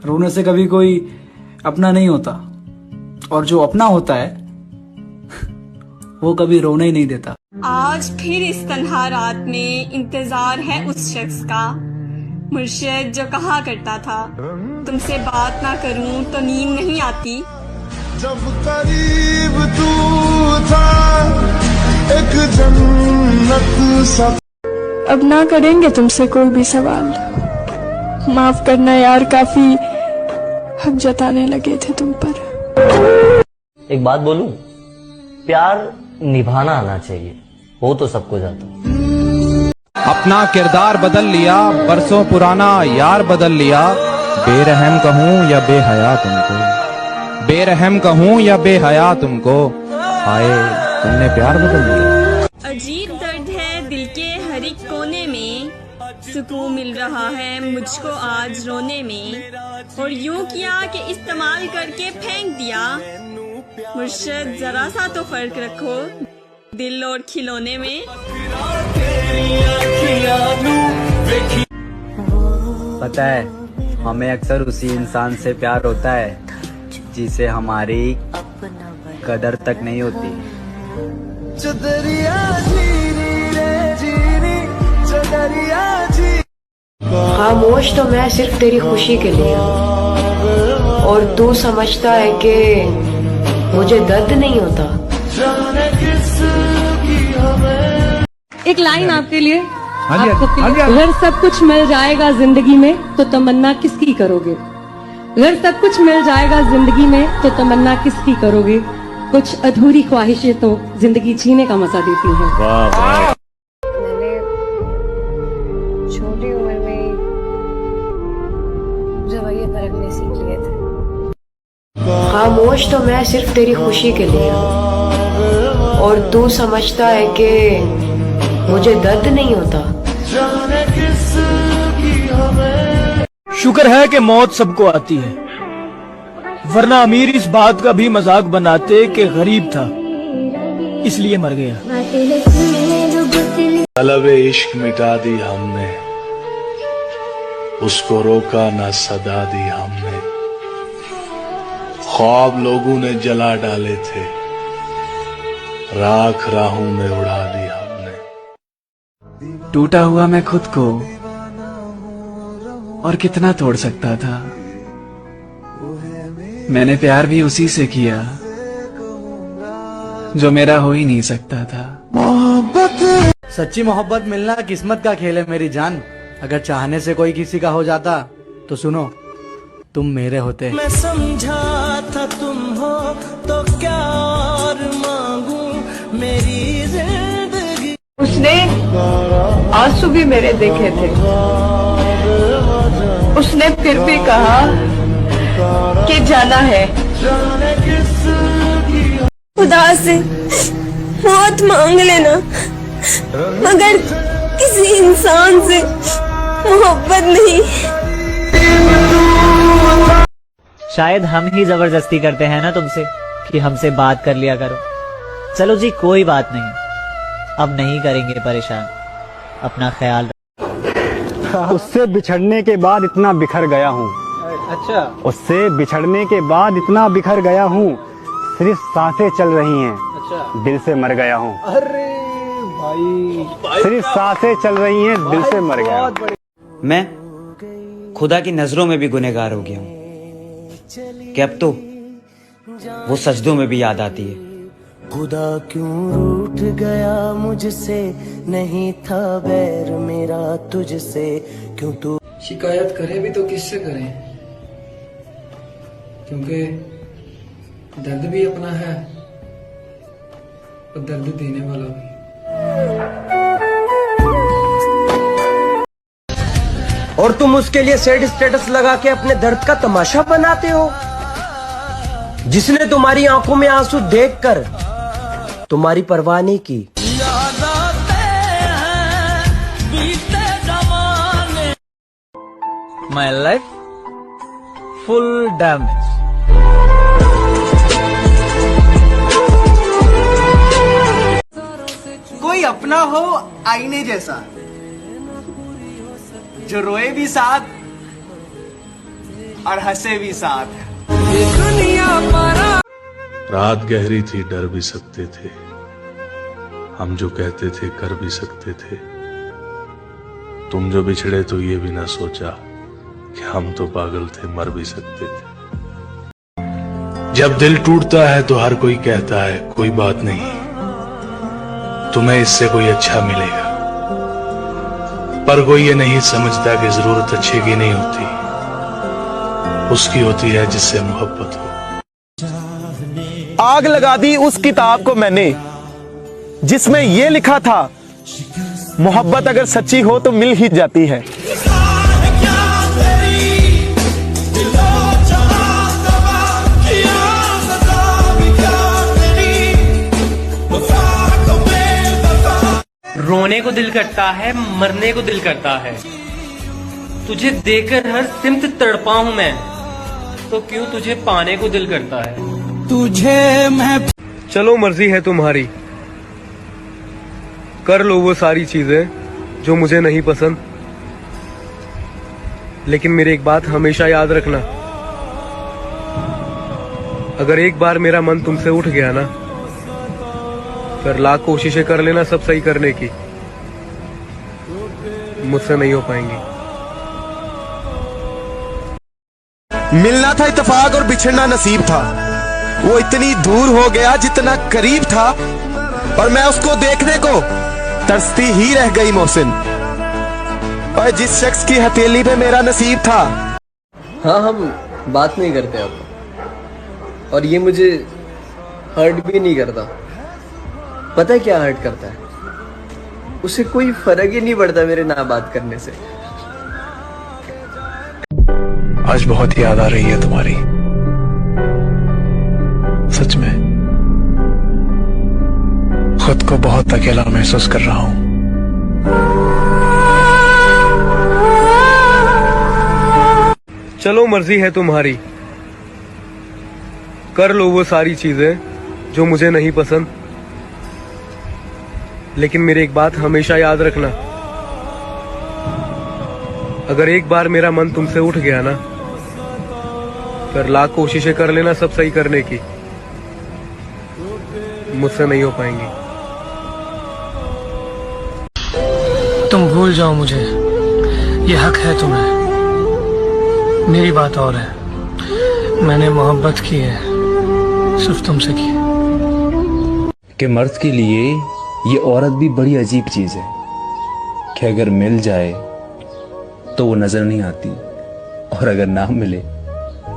Speaker 18: रोने से कभी कोई अपना नहीं होता, और जो अपना होता है वो कभी रोने ही नहीं देता।
Speaker 28: आज फिर इस तन्हा रात में इंतजार है उस शख्स का, मुर्शिद जो कहा करता था तुमसे बात ना करूं तो नींद नहीं आती।
Speaker 21: जब करीब तू था एक जन्नत सा।
Speaker 28: अब ना करेंगे तुमसे कोई भी सवाल, माफ करना यार, काफी हक जताने लगे थे तुम पर।
Speaker 31: एक बात बोलूं, प्यार निभाना आना चाहिए, हो तो सबको जाता।
Speaker 32: अपना किरदार बदल लिया, बरसों पुराना यार बदल लिया, बेरहम कहूं या बेहया तुमको, बेरहम कहूँ या बेहया तुमको, हाय तुमने प्यार बदल दिया।
Speaker 28: अजीब दर्द है दिल के हर एक कोने में, सुकून मिल रहा है मुझको आज रोने में, और यूं किया कि इस्तेमाल करके फेंक दिया। मुर्शद जरा सा तो फर्क रखो दिल और खिलौने में।
Speaker 5: पता है हमें अक्सर उसी इंसान से प्यार होता है जिसे हमारी कदर तक नहीं होती।
Speaker 4: खामोश तो मैं सिर्फ तेरी खुशी के लिए, और तू समझता है कि मुझे दर्द नहीं होता।
Speaker 7: एक लाइन आपके लिए,
Speaker 32: हाँ जी,
Speaker 7: आपको
Speaker 32: हाँ जी,
Speaker 7: अगर सब कुछ मिल जाएगा जिंदगी में तो तमन्ना किसकी करोगे? अगर सब कुछ मिल जाएगा जिंदगी में तो तमन्ना किसकी करोगे? कुछ अधूरी ख्वाहिशें तो जिंदगी जीने का मजा देती हैं।
Speaker 4: मैंने छोटी उम्र में रवैये परखने सीख लिए थे। खामोश तो मैं सिर्फ तेरी खुशी के लिए, और तू समझता है कि मुझे दर्द नहीं होता।
Speaker 1: शुक्र है कि मौत सबको आती है, वरना अमीर इस बात का भी मजाक बनाते कि गरीब था इसलिए मर गया।
Speaker 29: तलब इश्क मिटा दी हमने, उसको रोका ना सदा दी हमने, ख्वाब लोगों ने जला डाले थे, राख राहों में उड़ा दी हमने।
Speaker 13: टूटा हुआ मैं खुद को और कितना तोड़ सकता था। मैंने प्यार भी उसी से किया जो मेरा हो ही नहीं सकता था।
Speaker 18: सच्ची मोहब्बत मिलना किस्मत का खेल है मेरी जान। अगर चाहने से कोई किसी का हो जाता तो सुनो, तुम मेरे होते।
Speaker 21: मैं समझा था तुम हो तो क्या और मांगू मेरी जिंदगी।
Speaker 4: उसने आंसू भी मेरे देखे थे, उसने फिर भी कहा कि जाना है।
Speaker 28: खुदा से मौत मांग लेना, मगर किसी इंसान से मोहब्बत नहीं।
Speaker 31: शायद हम ही जबरदस्ती करते हैं ना तुमसे कि हमसे बात कर लिया करो। चलो जी कोई बात नहीं, अब नहीं करेंगे परेशान, अपना ख्याल।
Speaker 8: उससे बिछड़ने के बाद इतना बिखर गया हूँ।
Speaker 18: अच्छा,
Speaker 8: उससे बिछड़ने के बाद इतना बिखर गया हूँ, सिर्फ सांसें चल रही हैं।
Speaker 18: अच्छा,
Speaker 8: दिल से मर गया हूँ।
Speaker 18: अरे भाई,
Speaker 8: सिर्फ सांसें चल रही हैं, दिल से मर गया हूँ।
Speaker 5: मैं खुदा की नजरों में भी गुनहगार हो गया हूँ कि अब तो वो सजदों में भी याद आती है।
Speaker 21: खुदा क्यों रूठ गया मुझसे, नहीं था बैर मेरा तुझसे, क्यों तू।
Speaker 10: शिकायत करें भी तो किससे करें, क्योंकि दर्द भी अपना है और दर्द देने वाला भी।
Speaker 16: और तुम उसके लिए सैड स्टेटस लगा के अपने दर्द का तमाशा बनाते हो। जिसने तुम्हारी आंखों में आंसू देखकर तुम्हारी परवाह नहीं की।
Speaker 1: My life full damage.
Speaker 27: कोई अपना हो आईने जैसा, जो रोए भी साथ और हंसे भी साथ।
Speaker 29: रात गहरी थी, डर भी सकते थे, हम जो कहते थे कर भी सकते थे। तुम जो बिछड़े तो ये भी ना सोचा कि हम तो पागल थे, मर भी सकते थे। जब दिल टूटता है तो हर कोई कहता है कोई बात नहीं, तुम्हें इससे कोई अच्छा मिलेगा, पर कोई ये नहीं समझता कि जरूरत अच्छे की नहीं होती, उसकी होती है जिससे मोहब्बत हो।
Speaker 2: आग लगा दी उस किताब को मैंने जिसमें ये लिखा था, मोहब्बत अगर सच्ची हो तो मिल ही जाती है।
Speaker 21: क्या तेरी दिलो जहां तबाह किया
Speaker 3: रोने को दिल करता है, मरने को दिल करता है। तुझे देखकर हर सिमत तड़पा हूं मैं, तो क्यों तुझे पाने को दिल करता है।
Speaker 2: तुझे मैं चलो मर्जी है तुम्हारी, कर लो वो सारी चीजें जो मुझे नहीं पसंद, लेकिन मेरी एक बात हमेशा याद रखना, अगर एक बार मेरा मन तुमसे उठ गया ना, फिर लाख कोशिशें कर लेना सब सही करने की, मुझसे नहीं हो पाएंगी।
Speaker 9: मिलना था इत्तेफाक और बिछड़ना नसीब था। वो इतनी दूर हो गया जितना करीब था, और मैं उसको देखने को तरसती ही रह गई मोहसिन। और जिस शख्स की हथेली पे मेरा नसीब था।
Speaker 17: हाँ, हम बात नहीं करते अब, और ये मुझे हर्ट भी नहीं करता। पता है क्या हर्ट करता है? उसे कोई फर्क ही नहीं पड़ता मेरे ना बात करने से।
Speaker 32: आज बहुत याद आ रही है तुम्हारी, सच में खुद को बहुत अकेला महसूस कर रहा हूं।
Speaker 2: चलो मर्जी है तुम्हारी, कर लो वो सारी चीजें जो मुझे नहीं पसंद, लेकिन मेरी एक बात हमेशा याद रखना, अगर एक बार मेरा मन तुमसे उठ गया ना, फिर लाख कोशिशें कर लेना सब सही करने की, मुझसे नहीं हो पाएंगी।
Speaker 10: तुम भूल जाओ मुझे, ये हक है तुम्हें। मेरी बात और है, मैंने मोहब्बत की है, सिर्फ तुमसे की।
Speaker 11: कि मर्द के लिए ये औरत भी बड़ी अजीब चीज है कि अगर मिल जाए तो वो नजर नहीं आती, और अगर ना मिले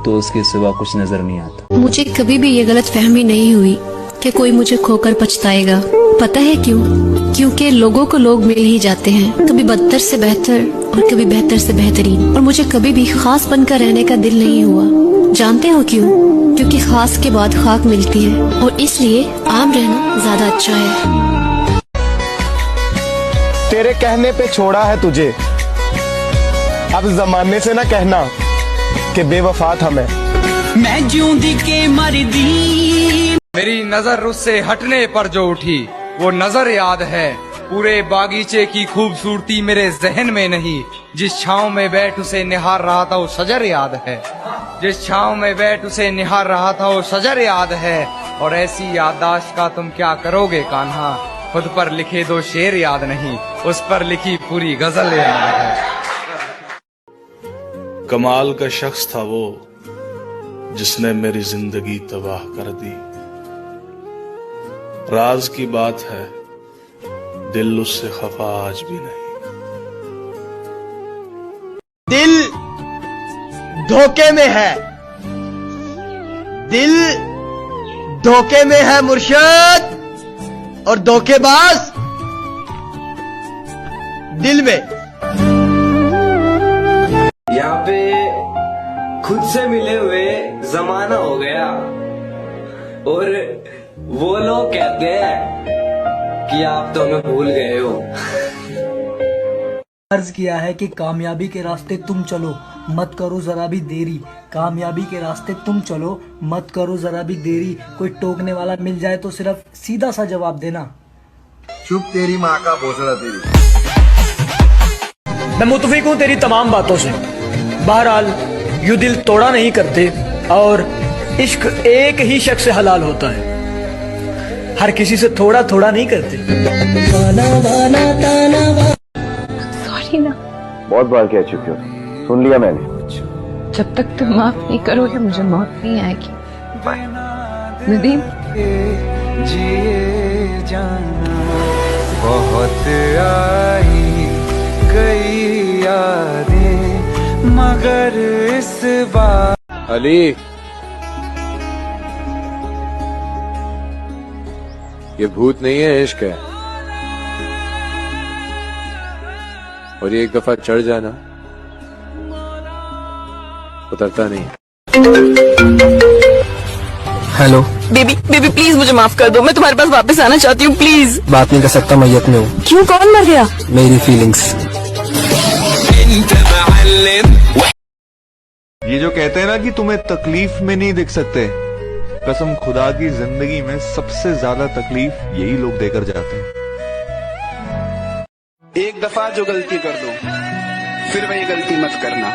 Speaker 11: तो उसके सिवा कुछ नजर नहीं आता।
Speaker 12: मुझे कभी भी ये गलत फहमी नहीं हुई कि कोई मुझे खोकर पछताएगा। पता है क्यों? क्योंकि लोगों को लोग मिल ही जाते हैं, कभी बदतर से बेहतर और कभी बेहतर से बेहतरीन, और मुझे कभी भी खास बनकर रहने का दिल नहीं हुआ। जानते हो क्यों? क्योंकि खास के बाद खाक मिलती है, और इसलिए आम रहना ज्यादा अच्छा है।
Speaker 9: तेरे कहने पे छोड़ा है तुझे, अब जमाने से ना कहना कि बेवफा था मैं
Speaker 3: जिऊंदी के मर दी।
Speaker 32: मेरी नजर उससे हटने पर जो उठी वो नजर याद है, पूरे बागीचे की खूबसूरती मेरे जहन में नहीं, जिस छांव में बैठ उसे निहार रहा था वो शजर याद है, जिस छांव में बैठ उसे निहार रहा था वो शजर याद है। और ऐसी याददाश्त का तुम क्या करोगे कान्हा, खुद पर लिखे दो शेर याद नहीं, उस पर लिखी पूरी गजल याद है।
Speaker 29: कमाल का शख्स था वो जिसने मेरी जिंदगी तबाह कर दी, राज की बात है दिल उससे खफा आज भी नहीं।
Speaker 16: दिल धोखे में है, दिल धोखे में है मुर्शिद, और धोखेबाज दिल में। यहाँ पे खुद से मिले हुए जमाना हो गया, और वो लोग कहते हैं कि आप तो हमें भूल गए हो।
Speaker 18: अर्ज किया है कि कामयाबी के रास्ते तुम चलो, मत करो जरा भी देरी। कामयाबी के रास्ते तुम चलो, मत करो जरा भी देरी। कोई टोकने वाला मिल जाए तो सिर्फ सीधा सा जवाब देना,
Speaker 14: चुप तेरी माँ का भोसड़ा तेरी।
Speaker 1: मैं मुतफिक हूँ तेरी तमाम बातों से। बहरहाल यूं दिल तोड़ा नहीं करते, और इश्क एक ही शख्स से हलाल होता है, हर किसी से थोड़ा थोड़ा नहीं करते।
Speaker 4: सॉरी ना,
Speaker 15: बहुत बार कह चुके हो, सुन लिया मैंने।
Speaker 4: जब तक तुम माफ नहीं करोगे मुझे मौत नहीं आएगी। नदीम,
Speaker 32: जिए जाना बहुत आई गई यादें, मगर इस बार
Speaker 13: अली, ये भूत नहीं है, इश्क है, और ये एक दफा चढ़ जाना उतरता नहीं।
Speaker 6: हेलो
Speaker 7: बेबी बेबी प्लीज मुझे माफ कर दो, मैं तुम्हारे पास वापस आना चाहती हूँ प्लीज।
Speaker 6: बात नहीं कर सकता, मैयत में हूँ।
Speaker 7: क्यों, कौन मर गया?
Speaker 6: मेरी फीलिंग्स।
Speaker 2: ये जो कहते हैं ना कि तुम्हें तकलीफ में नहीं दिख सकते, कसम खुदा की जिंदगी में सबसे ज्यादा तकलीफ यही लोग देकर जाते हैं।
Speaker 19: एक दफा जो गलती कर दो फिर वही गलती मत करना।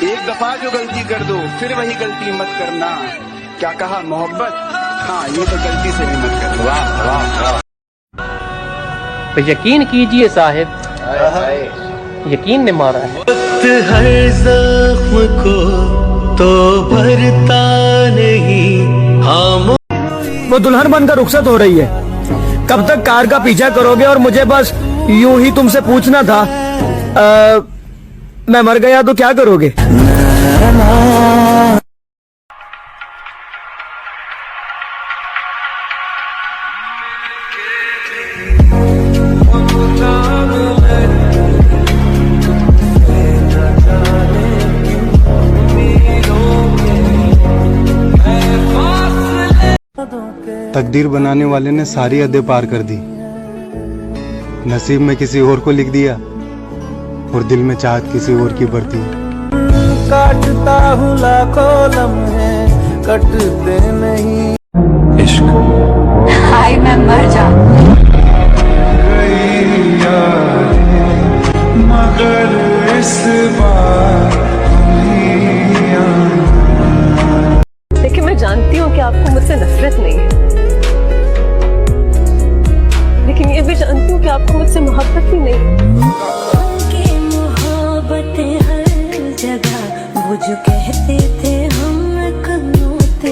Speaker 19: एक दफा जो गलती कर दो फिर वही गलती मत करना। क्या कहा मोहब्बत? हाँ, ये तो गलती से भी मत करना। वाह वाह वाह।
Speaker 3: तो यकीन कीजिए साहिब, यकीन ने मारा है।
Speaker 1: हर जख्म को तो भरता नहीं। वो दुल्हन बनकर रुखसत हो रही है, कब तक कार का पीछा करोगे? और मुझे बस यूं ही तुमसे पूछना था, मैं मर गया तो क्या करोगे?
Speaker 8: तकदीर बनाने वाले ने सारी हदें पार कर दी, नसीब में किसी और को लिख दिया और दिल में चाहत किसी और की बढ़ती।
Speaker 21: काटता हूँ लाखों लम्हे, कटते नहीं।
Speaker 15: इश्क
Speaker 7: हाय मैं मर जाऊँ।
Speaker 21: मगर इस बार
Speaker 7: लेकिन मैं जानती हूँ कि आपको मुझसे नफरत नहीं है, लेकिन ये भी जानती हूँ कि आपको मुझसे मोहब्बत भी नहीं है। मोहब्बत हर जगह वो जो कहते थे हम करते।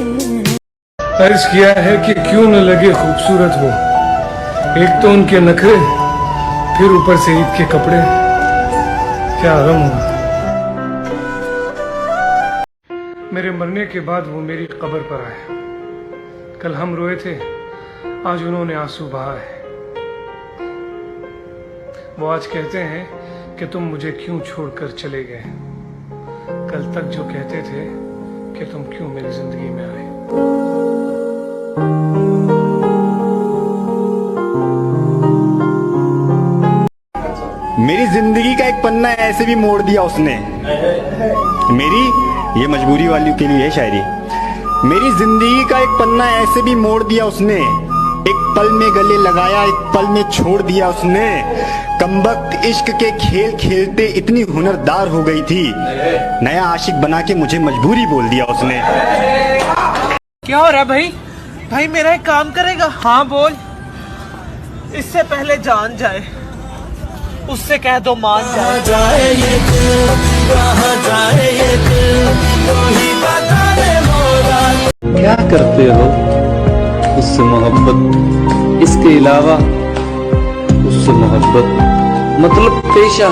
Speaker 10: अर्ज किया है कि क्यों न लगे खूबसूरत वो, एक तो उनके नखरे, फिर ऊपर से ईद के कपड़े, क्या गम हुआ। मेरे मरने के बाद वो मेरी कब्र पर आए। कल हम रोए थे, आज उन्होंने आंसू बहा है। वो आज कहते हैं कि तुम मुझे क्यों छोड़कर चले गए। कल तक जो कहते थे कि तुम क्यों मेरी जिंदगी में आए।
Speaker 8: मेरी जिंदगी का एक पन्ना ऐसे भी मोड़ दिया उसने। मेरी ये मजबूरी वाली के लिए है शायरी। मेरी जिंदगी का एक पन्ना ऐसे भी मोड़ दिया उसने, एक पल में गले लगाया, एक पल में छोड़ दिया उसने। कमबख्त इश्क के खेल खेलते इतनी हुनरदार हो गई थी, नया आशिक बना के मुझे मजबूरी बोल दिया उसने।
Speaker 20: क्या हो रहा है भाई? भाई मेरा एक काम करेगा? हाँ बोल। इससे पहले जान जाए, उससे कह दो मान जाए ये दिल, कहाँ जाए ये दिल, वही बता दे मोरा।
Speaker 11: क्या करते हो उससे मोहब्बत, इसके अलावा उससे मोहब्बत, मतलब पेशा,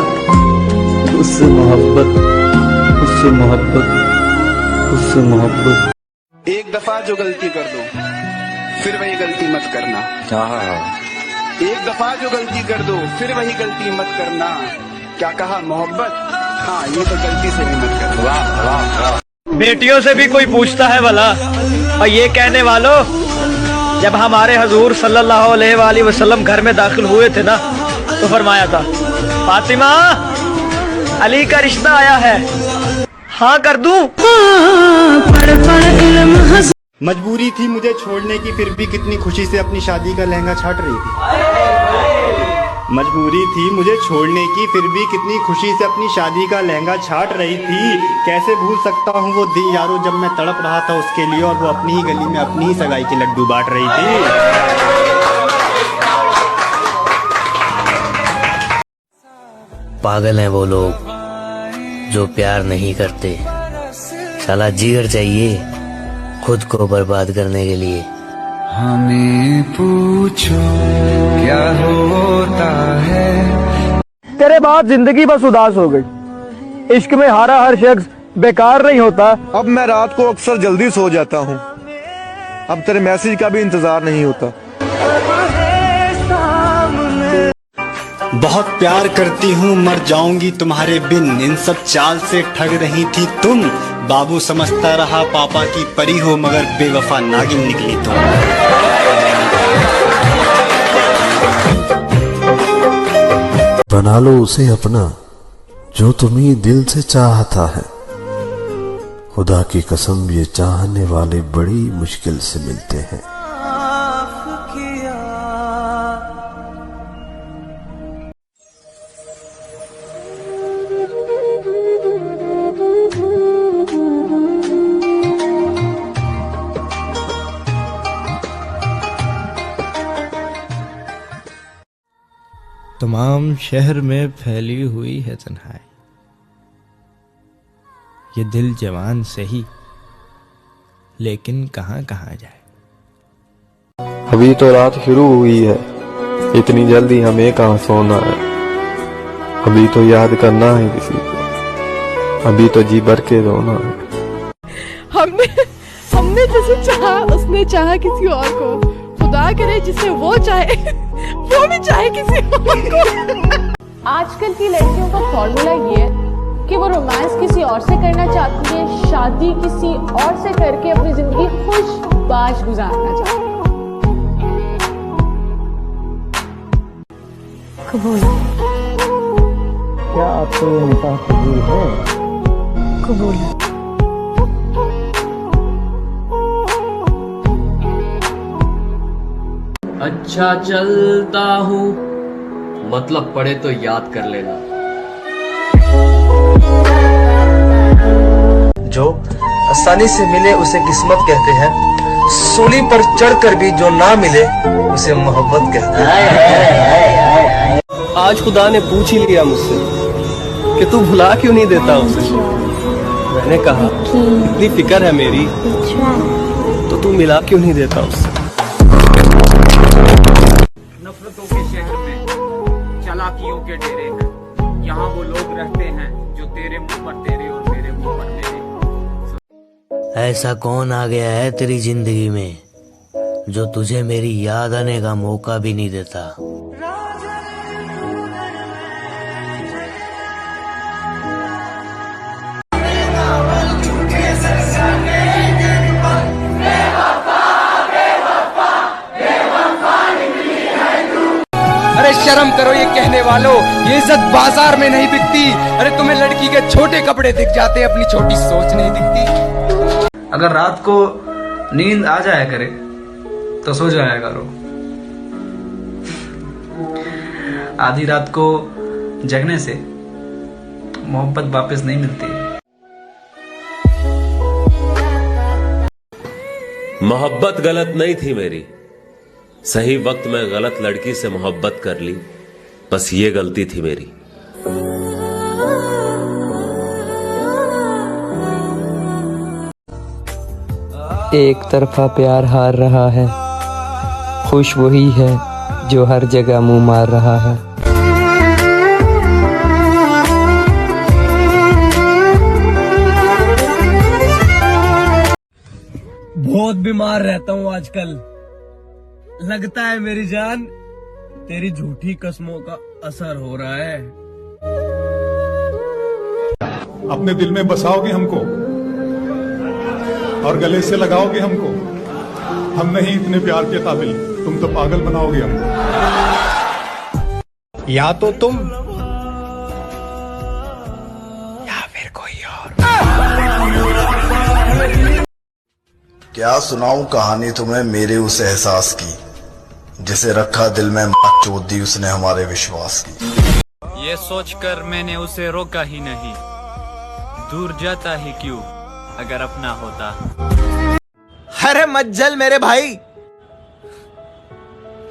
Speaker 11: उससे मोहब्बत, उससे मोहब्बत, उससे मोहब्बत।
Speaker 19: एक दफा जो गलती कर दो फिर वही गलती मत करना। एक दफा जो गलती कर दो फिर वही गलती मत करना। क्या कहा मोहब्बत? हाँ, ये तो गलती से भी मत करना। वाह वाह वाह।
Speaker 1: बेटियों से भी कोई पूछता है भला, और ये कहने वालों, जब हमारे हजूर सल्लल्लाहु अलैहि वसल्लम घर में दाखिल हुए थे ना, तो फरमाया था, फातिमा अली का रिश्ता आया है, हाँ कर दूं?
Speaker 8: मजबूरी थी मुझे छोड़ने की, फिर भी कितनी खुशी से अपनी शादी का लहंगा छाट रही थी। मजबूरी थी मुझे छोड़ने की, फिर भी कितनी खुशी से अपनी शादी का लहंगा छाट रही थी। कैसे भूल सकता हूँ वो दिन यारो, जब मैं तड़प रहा था उसके लिए और वो अपनी ही गली में अपनी ही सगाई के लड्डू बांट रही थी।
Speaker 22: पागल हैं वो लोग जो प्यार नहीं करते, साला जिगर चाहिए खुद को बर्बाद करने के लिए।
Speaker 32: हमें पूछो क्या होता है।
Speaker 1: तेरे बाद जिंदगी बस उदास हो गई। इश्क में हारा हर शख्स बेकार नहीं होता।
Speaker 2: अब मैं रात को अक्सर जल्दी सो जाता हूँ, अब तेरे मैसेज का भी इंतजार नहीं होता।
Speaker 8: बहुत प्यार करती हूँ, मर जाऊंगी तुम्हारे बिन। इन सब चाल से ठग रही थी तुम। बाबू समझता रहा पापा की परी हो, मगर बेवफा नागिन निकली तुम।
Speaker 5: बना लो उसे अपना जो तुम्हें दिल से चाहता है। खुदा की कसम ये चाहने वाले बड़ी मुश्किल से मिलते हैं।
Speaker 9: तमाम शहर में फैली हुई है तन्हाई, ये दिल जवान सही लेकिन कहाँ कहाँ जाए।
Speaker 12: अभी तो रात शुरू हुई है, इतनी जल्दी हमें कहाँ सोना है। अभी तो याद करना है किसी को, अभी तो जी भर के रोना है।
Speaker 17: हमने जिसे चाहा उसने चाहा किसी और को। खुदा करे जिसे वो चाहे वो भी चाहे किसी और को।
Speaker 4: आजकल की लड़कियों का फॉर्मूला ये है कि वो रोमांस किसी और से करना चाहती है, शादी किसी और से करके अपनी जिंदगी खुशबाश गुजारना चाहती है।
Speaker 7: कबूल।
Speaker 18: क्या आपको ये निकाह कबूल है?
Speaker 7: कबूल।
Speaker 23: अच्छा चलता हूँ, मतलब पड़े तो याद कर लेना।
Speaker 24: जो आसानी से मिले उसे किस्मत कहते हैं, सूली पर चढ़कर भी जो ना मिले उसे मोहब्बत कहते हैं।
Speaker 25: आज खुदा ने पूछ ही लिया मुझसे कि तू भुला क्यों नहीं देता उसे। मैंने कहा इतनी फिक्र है मेरी तो तू मिला क्यों नहीं देता उससे।
Speaker 26: नफरतों के शहर में चालाकियों के डेरे हैं, यहाँ वो लोग रहते हैं जो तेरे मुंह पर तेरे और मेरे मुंह पर मेरे।
Speaker 22: ऐसा कौन आ गया है तेरी जिंदगी में जो तुझे मेरी याद आने का मौका भी नहीं देता।
Speaker 32: अरे शर्म करो ये कहने वालों, ये इज्जत बाजार में नहीं बिकती। अरे तुम्हें लड़की के छोटे कपड़े दिख जाते, अपनी छोटी सोच नहीं दिखती।
Speaker 27: अगर रात को नींद आ जाया करे तो सो जाया करो, आधी रात को जगने से मोहब्बत वापस नहीं मिलती।
Speaker 28: मोहब्बत गलत नहीं थी मेरी, सही वक्त में गलत लड़की से मोहब्बत कर ली, बस ये गलती थी मेरी।
Speaker 12: एक तरफा प्यार हार रहा है, खुश वही है जो हर जगह मुंह मार रहा है।
Speaker 18: बहुत बीमार रहता हूँ आजकल, लगता है मेरी जान तेरी झूठी कस्मों का असर हो रहा है।
Speaker 30: अपने दिल में बसाओगे हमको और गले से लगाओगे हमको। हम नहीं इतने प्यार के काबिल, तुम तो पागल बनाओगे हमको।
Speaker 2: या तो तुम
Speaker 18: या फिर कोई और।
Speaker 14: क्या सुनाऊं कहानी तुम्हें मेरे उस एहसास की, जिसे रखा दिल में चोट दी उसने हमारे विश्वास की।
Speaker 31: ये सोचकर मैंने उसे रोका ही नहीं, दूर जाता ही क्यों अगर अपना होता।
Speaker 20: अरे मत जल मेरे भाई,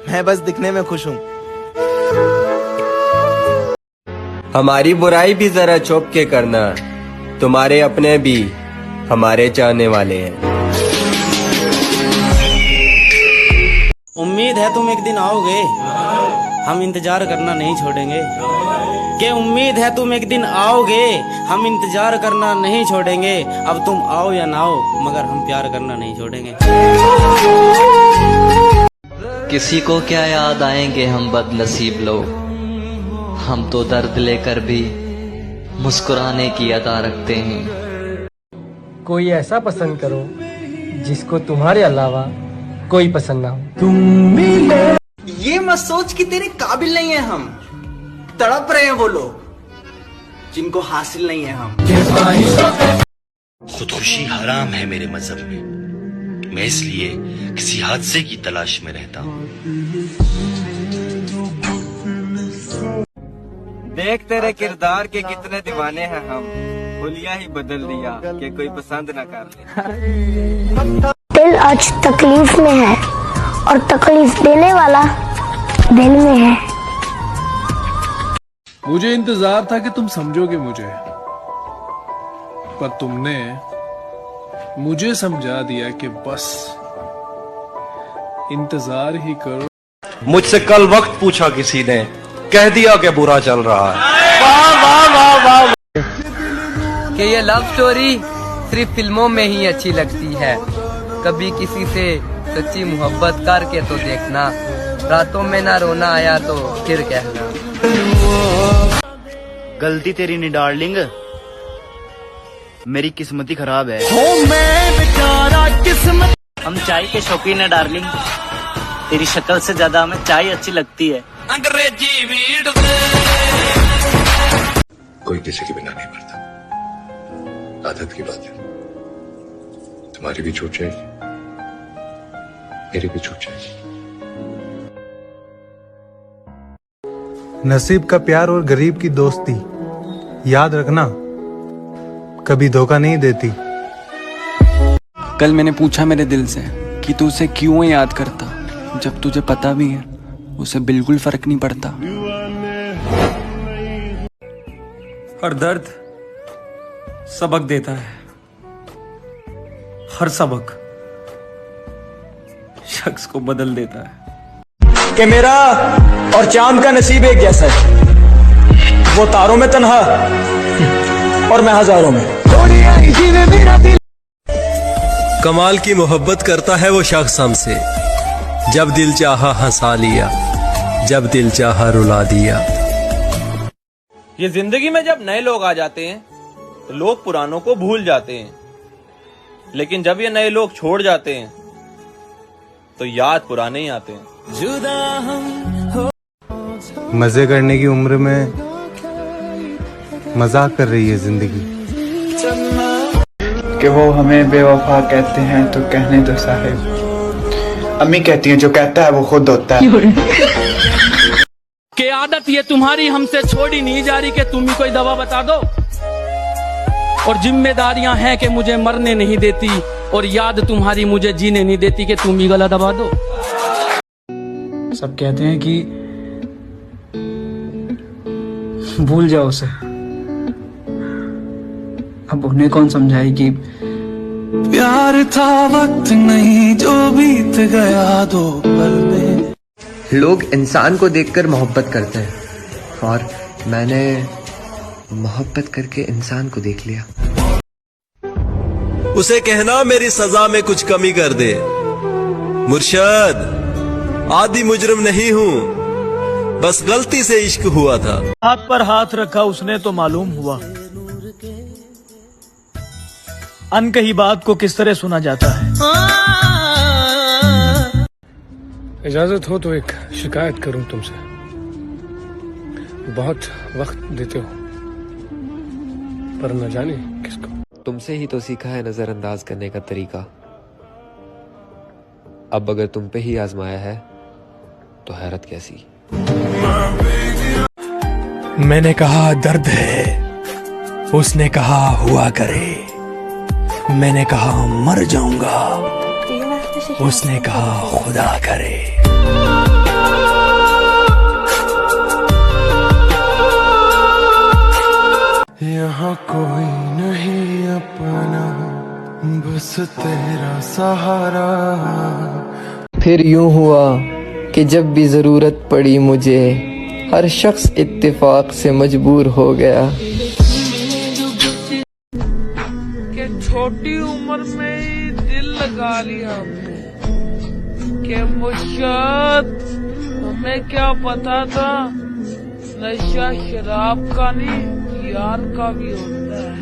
Speaker 20: मैं बस दिखने में खुश हूँ।
Speaker 32: हमारी बुराई भी जरा छुप के करना, तुम्हारे अपने भी हमारे चाहने वाले हैं।
Speaker 33: उम्मीद है तुम एक दिन आओगे, हम इंतजार करना नहीं छोड़ेंगे। कि उम्मीद है तुम एक दिन आओगे, हम इंतजार करना नहीं छोड़ेंगे। अब तुम आओ या ना आओ, मगर हम प्यार करना नहीं छोड़ेंगे।
Speaker 34: किसी को क्या याद आएंगे हम बदनसीब लोग,
Speaker 1: हम तो दर्द लेकर भी मुस्कुराने की अदा रखते हैं।
Speaker 3: कोई ऐसा पसंद करो जिसको तुम्हारे अलावा कोई पसंद ना हो।
Speaker 5: तुम मिले ये मत सोच कि तेरे काबिल नहीं है हम, तड़प रहे हैं वो लोग जिनको हासिल नहीं है हम।
Speaker 6: खुदकुशी हराम है मेरे मजहब में, मैं इसलिए किसी हादसे की तलाश में रहता हूँ।
Speaker 8: देख तेरे किरदार के कितने दीवाने हैं हम, हुलिया ही बदल दिया कि कोई पसंद न कर ले।
Speaker 10: दिल आज तकलीफ में है और तकलीफ देने वाला दिल में है।
Speaker 11: मुझे इंतजार था कि तुम समझोगे मुझे, पर तुमने मुझे समझा दिया कि बस इंतजार ही करो।
Speaker 25: मुझसे कल वक्त पूछा किसी ने, कह दिया कि बुरा चल रहा है। वाह वाह वाह वाह।
Speaker 13: कि ये लव स्टोरी सिर्फ फिल्मों में ही अच्छी लगती है, कभी किसी से सच्ची मोहब्बत करके तो देखना, रातों में ना रोना आया तो फिर कहना।
Speaker 15: गलती तेरी नहीं डार्लिंग, मेरी किस्मत ही खराब है।
Speaker 5: हो मैं बेचारा किस्मत।
Speaker 15: हम चाय के शौकीन है डार्लिंग, तेरी शक्ल से ज्यादा हमें चाय अच्छी लगती है।
Speaker 5: अंग्रेजी मीट
Speaker 16: कोई किसी के बिना नहीं मरता, आदत की बात है। तुम्हारी भी छूट जाएगी, मेरी भी छूट जाएगी।
Speaker 19: नसीब का प्यार और गरीब की दोस्ती याद रखना कभी धोखा नहीं देती।
Speaker 21: कल मैंने पूछा मेरे दिल से कि तू उसे क्यों याद करता, जब तुझे पता भी है उसे बिल्कुल फर्क नहीं पड़ता।
Speaker 29: हर दर्द सबक देता है, हर सबक शख्स को बदल देता है।
Speaker 5: कि मेरा और चांद का नसीब एक जैसा है, वो तारों में तन्हा और मैं हजारों में।
Speaker 25: कमाल की मोहब्बत करता है वो शख्स हमसे, जब दिल चाहा हंसा लिया, जब दिल चाहा रुला दिया।
Speaker 27: ये जिंदगी में जब नए लोग आ जाते हैं तो लोग पुरानों को भूल जाते हैं, लेकिन जब ये नए लोग छोड़ जाते हैं तो याद पुराने ही आते हैं।
Speaker 5: जुदा हम हो
Speaker 19: मजे करने की उम्र में मजाक कर रही है जिंदगी।
Speaker 34: कि वो हमें बेवफा कहते हैं तो कहने दो साहिब, अम्मी कहती हैं जो कहता है वो खुद होता है।
Speaker 35: कि आदत ये तुम्हारी हमसे छोड़ी नहीं जा रही कि तुम ही कोई दवा बता दो, और जिम्मेदारियां हैं कि मुझे मरने नहीं देती, और याद तुम्हारी मुझे जीने नहीं देती कि तुम ही गला दबा दो।
Speaker 21: सब कहते हैं कि भूल जाओ उसे, अब उन्हें कौन समझाए कि
Speaker 5: प्यार था वक्त नहीं जो बीत गया दो पल में।
Speaker 36: लोग इंसान को देखकर मोहब्बत करते हैं, और मैंने मोहब्बत करके इंसान को देख लिया।
Speaker 25: उसे कहना मेरी सजा में कुछ कमी कर दे, मुर्शद आदि मुजरिम नहीं हूँ, बस गलती से इश्क हुआ था।
Speaker 29: हाथ पर हाथ रखा उसने तो मालूम हुआ, अनकही बात को किस तरह सुना जाता है।
Speaker 11: इजाजत हो तो एक शिकायत करूं तुमसे, बहुत वक्त देते हो पर न जाने किसको।
Speaker 12: तुमसे ही तो सीखा है नजरअंदाज करने का तरीका, अब अगर तुम पे ही आजमाया है तो हैरत कैसी।
Speaker 11: मैंने कहा दर्द है, उसने कहा हुआ करे। मैंने कहा मर जाऊंगा, उसने कहा खुदा करे।
Speaker 13: यहाँ कोई नहीं अपना, बस तेरा सहारा।
Speaker 37: फिर यूं हुआ कि जब भी जरूरत पड़ी मुझे, हर शख्स इत्तेफाक से मजबूर हो गया।
Speaker 20: छोटी उम्र में ही दिल लगा लिया कि मुर्शद, हमें क्या पता था
Speaker 29: नशा शराब का नहीं यार का भी होता है।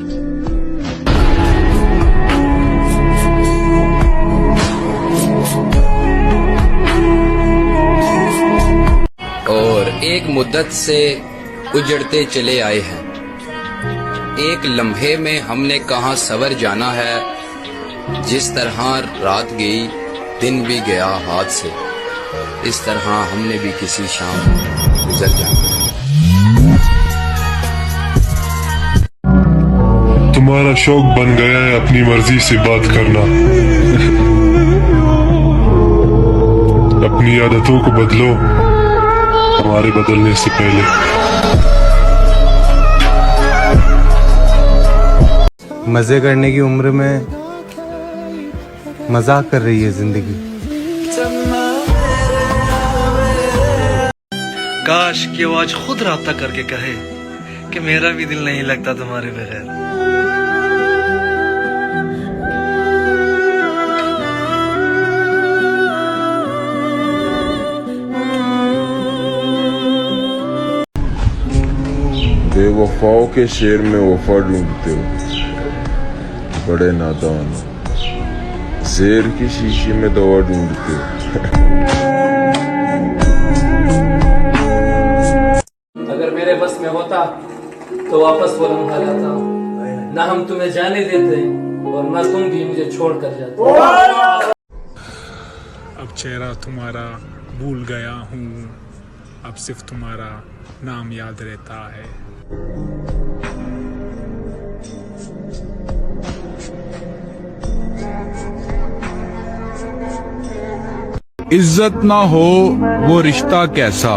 Speaker 1: और एक मुद्दत से उजड़ते चले आए हैं। एक लम्हे में हमने कहां सवर जाना है। जिस तरह रात गई दिन भी गया हाथ से, इस तरह हमने भी किसी शाम गुजर जाना है।
Speaker 16: तुम्हारा शौक बन गया है अपनी मर्जी से बात करना। अपनी आदतों को बदलो हमारे बदलने से पहले।
Speaker 19: मजे करने की उम्र में मजाक कर रही है जिंदगी।
Speaker 2: काश कि वो आज खुद राब्ता करके कहे कि मेरा भी दिल नहीं लगता तुम्हारे बगैर।
Speaker 4: बेवफाओं के शेर में वफा ढूंढते हो, बड़े नादान हो। शेर की शीशी में दवा ढूंढते हो।
Speaker 3: अगर मेरे बस में होता तो वापस वो लम्हा लाता, ना हम तुम्हें जाने देते और ना तुम भी मुझे छोड़ कर जाते।
Speaker 11: अब चेहरा तुम्हारा भूल गया हूँ, अब सिर्फ तुम्हारा नाम याद रहता है।
Speaker 7: इज्जत ना हो वो रिश्ता कैसा,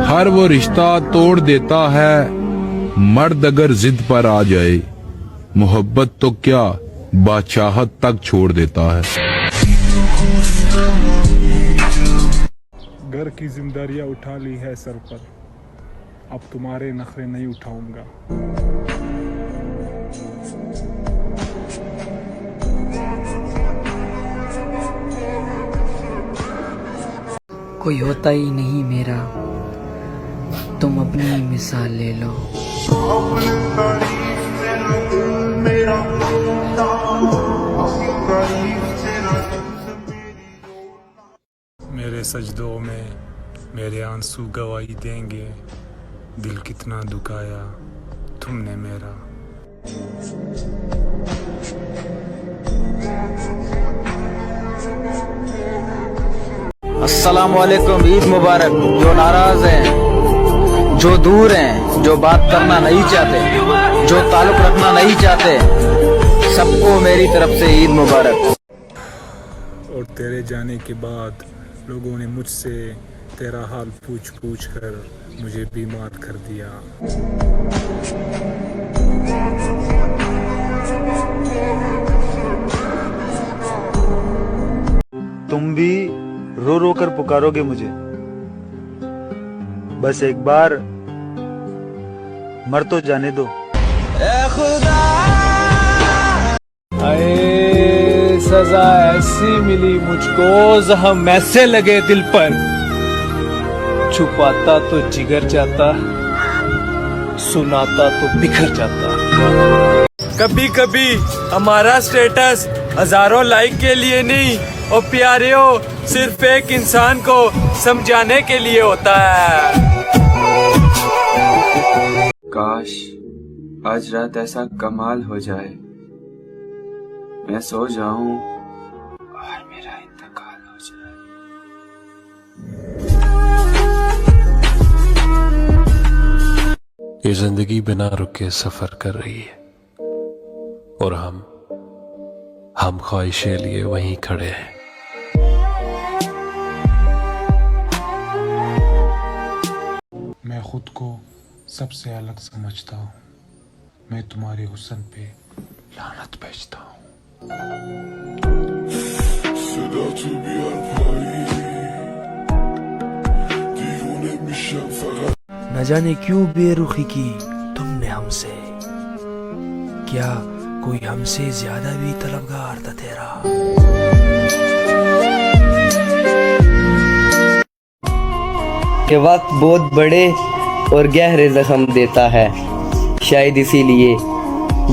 Speaker 7: हर वो रिश्ता तोड़ देता है। मर्द अगर जिद पर आ जाए, मोहब्बत तो क्या बादशाहत तक छोड़ देता है।
Speaker 11: घर की जिम्मेदारियां उठा ली है सर पर, अब तुम्हारे नखरे नहीं उठाऊंगा।
Speaker 9: कोई होता ही नहीं मेरा, तुम अपनी मिसाल ले लो।
Speaker 11: मेरे सजदों में मेरे आंसू गवाही देंगे, दिल कितना दुखाया तुमने मेरा।
Speaker 14: अस्सलाम वालेकुम, ईद मुबारक। जो नाराज हैं, जो दूर हैं, जो बात करना नहीं चाहते, जो ताल्लुक रखना नहीं चाहते, सबको मेरी तरफ से ईद मुबारक।
Speaker 11: और तेरे जाने के बाद लोगों ने मुझसे तेरा हाल पूछ पूछ कर मुझे बीमार कर दिया।
Speaker 34: तुम भी रो रो कर पुकारोगे मुझे, बस एक बार मर तो जाने दो।
Speaker 20: अरे सजा ऐसी मिली मुझको, जख्म ऐसे लगे दिल पर, छुपाता तो जिगर जाता, सुनाता तो बिखर जाता।
Speaker 27: कभी कभी हमारा स्टेटस हजारों लाइक के लिए नहीं और प्यारियों सिर्फ एक इंसान को समझाने के लिए होता है।
Speaker 7: काश आज रात ऐसा कमाल हो जाए, मैं सो जाऊं और मेरा इंतकाल हो जाए।
Speaker 17: ये जिंदगी बिना रुके सफर कर रही है और हम ख्वाहिशें लिए वहीं खड़े हैं।
Speaker 11: मैं खुद को सबसे अलग समझता हूँ, मैं तुम्हारे हुस्न पे लानत भेजता हूँ।
Speaker 29: न जाने क्यों बेरुखी की तुमने हमसे, क्या कोई हमसे ज्यादा भी तलबगार था तेरा।
Speaker 14: के वक्त बहुत बड़े
Speaker 36: और गहरे जख्म देता है। शायद इसीलिए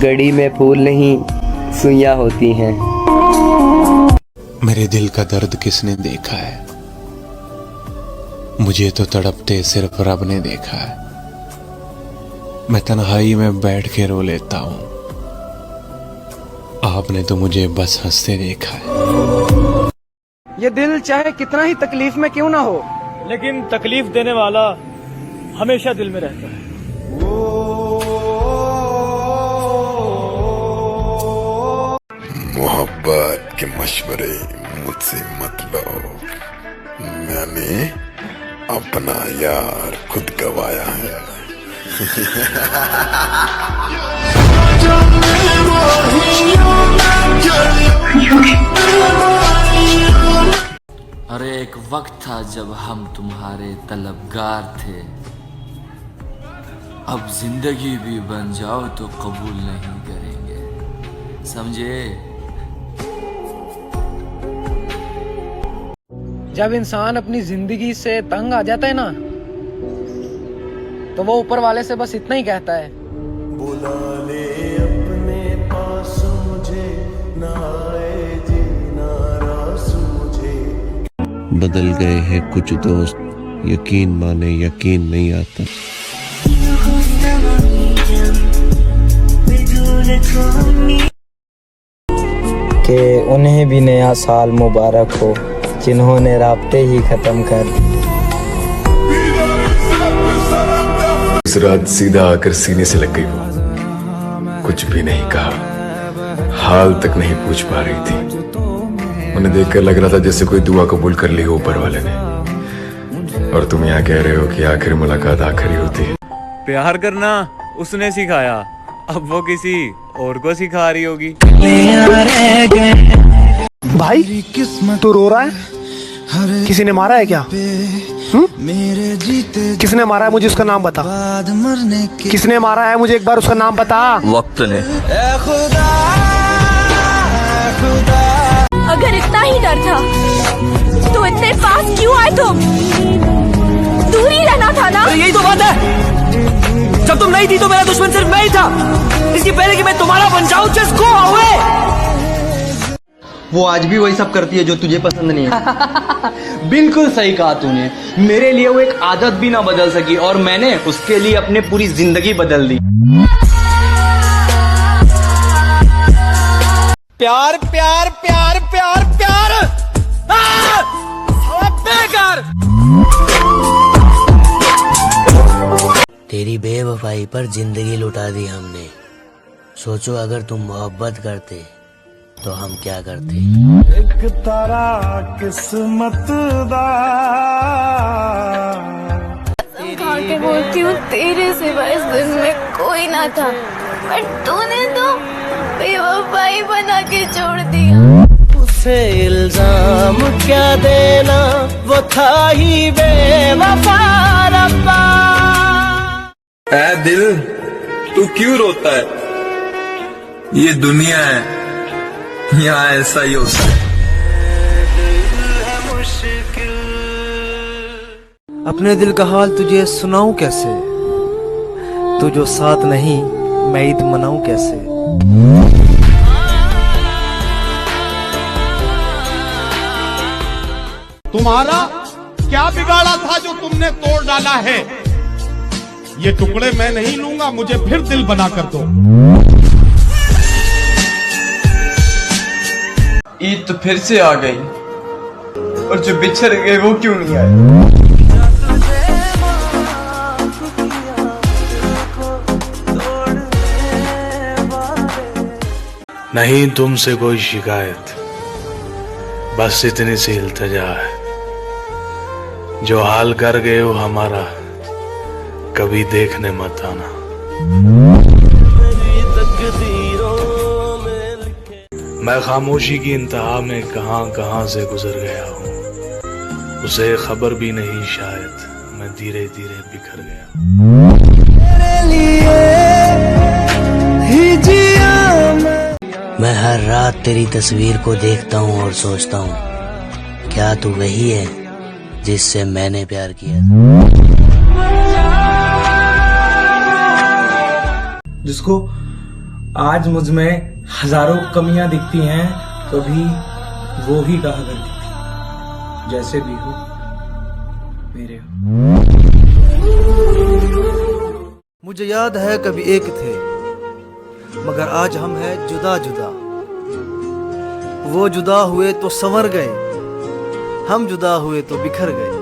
Speaker 36: गड़ी में फूल नहीं सुइयां होती हैं।
Speaker 11: मेरे दिल का दर्द किसने देखा है? मुझे तो तड़पते सिर्फ रब ने देखा है। मैं तन्हाई में बैठ के रो लेता हूं, आपने तो मुझे बस हंसते देखा है।
Speaker 13: ये दिल चाहे कितना ही तकलीफ में क्यों ना हो,
Speaker 20: लेकिन तकलीफ देने वाला हमेशा दिल में रहता है।
Speaker 4: मोहब्बत के मशवरे मुझसे मत लो, मैंने अपना यार खुद गवाया है।
Speaker 5: अरे एक वक्त था जब हम तुम्हारे तलबगार थे, अब जिंदगी भी बन जाओ तो कबूल नहीं करेंगे, समझे?
Speaker 13: जब इंसान अपनी जिंदगी से तंग आ जाता है ना, तो वो ऊपर वाले से बस इतना ही कहता है,
Speaker 6: बुला ले अपने पास मुझे, ना आए जीना रास मुझे।
Speaker 17: बदल गए हैं कुछ दोस्त, यकीन माने यकीन नहीं आता।
Speaker 37: कि उन्हें भी नया साल मुबारक हो जिन्होंने राब्ते ही खत्म कर दिए।
Speaker 16: उस रात सीधा आकर सीने से लग गई वो, कुछ भी नहीं कहा, हाल तक नहीं पूछ पा रही थी। उन्हें देखकर लग रहा था जैसे कोई दुआ कबूल कर ली हो ऊपर वाले ने। और तुम यहाँ कह रहे हो कि आखिरी मुलाकात आखिरी होती है।
Speaker 27: प्यार करना उसने सिखाया, अब वो किसी और को सिखा रही होगी।
Speaker 19: भाई तू रो रहा है? किसी ने मारा है क्या? किसने मारा है? मुझे उसका नाम बता। किसने मारा है? मुझे एक बार उसका नाम बता।
Speaker 27: वक्त ने।
Speaker 8: अगर इतना ही डर था तो इतने पास क्यों आए तुम? दूर ही रहना था ना।
Speaker 20: यही तो बात है, जब तुम नहीं थी तो मेरा दुश्मन सिर्फ मैं ही था। इससे पहले कि मैं तुम्हारा बन जाऊं, जस्ट गो अवे।
Speaker 14: वो आज भी वही सब करती है जो तुझे पसंद नहीं है।
Speaker 10: बिल्कुल सही कहा तूने। मेरे लिए वो एक आदत भी ना बदल सकी और मैंने उसके लिए अपनी पूरी जिंदगी बदल दी।
Speaker 20: प्यार प्यार प्यार प्यार प्यार बेकार।
Speaker 15: तेरी बेवफाई पर जिंदगी लुटा दी हमने। सोचो अगर तुम मोहब्बत करते तो हम क्या करते।
Speaker 6: एक तारा किस्मत दा
Speaker 8: खा के बोलती हूँ, तेरे सिवा इस दिन में कोई ना था, पर तूने तो बेवफाई बना के छोड़ दिया।
Speaker 6: उसे इल्जाम क्या देना, वो था ही बेवफा रब्बा।
Speaker 18: ऐ दिल तू क्यों रोता है? ये दुनिया है, यहाँ ऐसा ही होता है।
Speaker 19: अपने दिल का हाल तुझे सुनाऊं कैसे? तू जो साथ नहीं मैं ईद मनाऊं कैसे?
Speaker 15: तुम्हारा क्या बिगाड़ा था जो तुमने तोड़ डाला है? ये टुकड़े मैं नहीं लूंगा, मुझे फिर दिल बना कर दो।
Speaker 10: ईद तो फिर से आ गई और जो बिछड़ गए वो क्यों नहीं आए?
Speaker 29: नहीं तुमसे कोई शिकायत, बस इतनी सी इल्तिजा है, जो हाल कर गए हो हमारा कभी देखने मत आना। मैं खामोशी की इंतहा में कहां कहां से गुजर गया हूं, उसे खबर भी नहीं शायद मैं धीरे धीरे बिखर गया।
Speaker 15: मैं हर रात तेरी तस्वीर को देखता हूँ और सोचता हूँ क्या तू वही है जिससे मैंने प्यार किया था।
Speaker 20: जिसको आज मुझ में हजारों कमियां दिखती हैं तो भी वो ही कहा करती थी, जैसे भी हो मेरे हो।
Speaker 19: मुझे याद है कभी एक थे, मगर आज हम हैं जुदा जुदा। वो जुदा हुए तो संवर गए, हम जुदा हुए तो बिखर गए।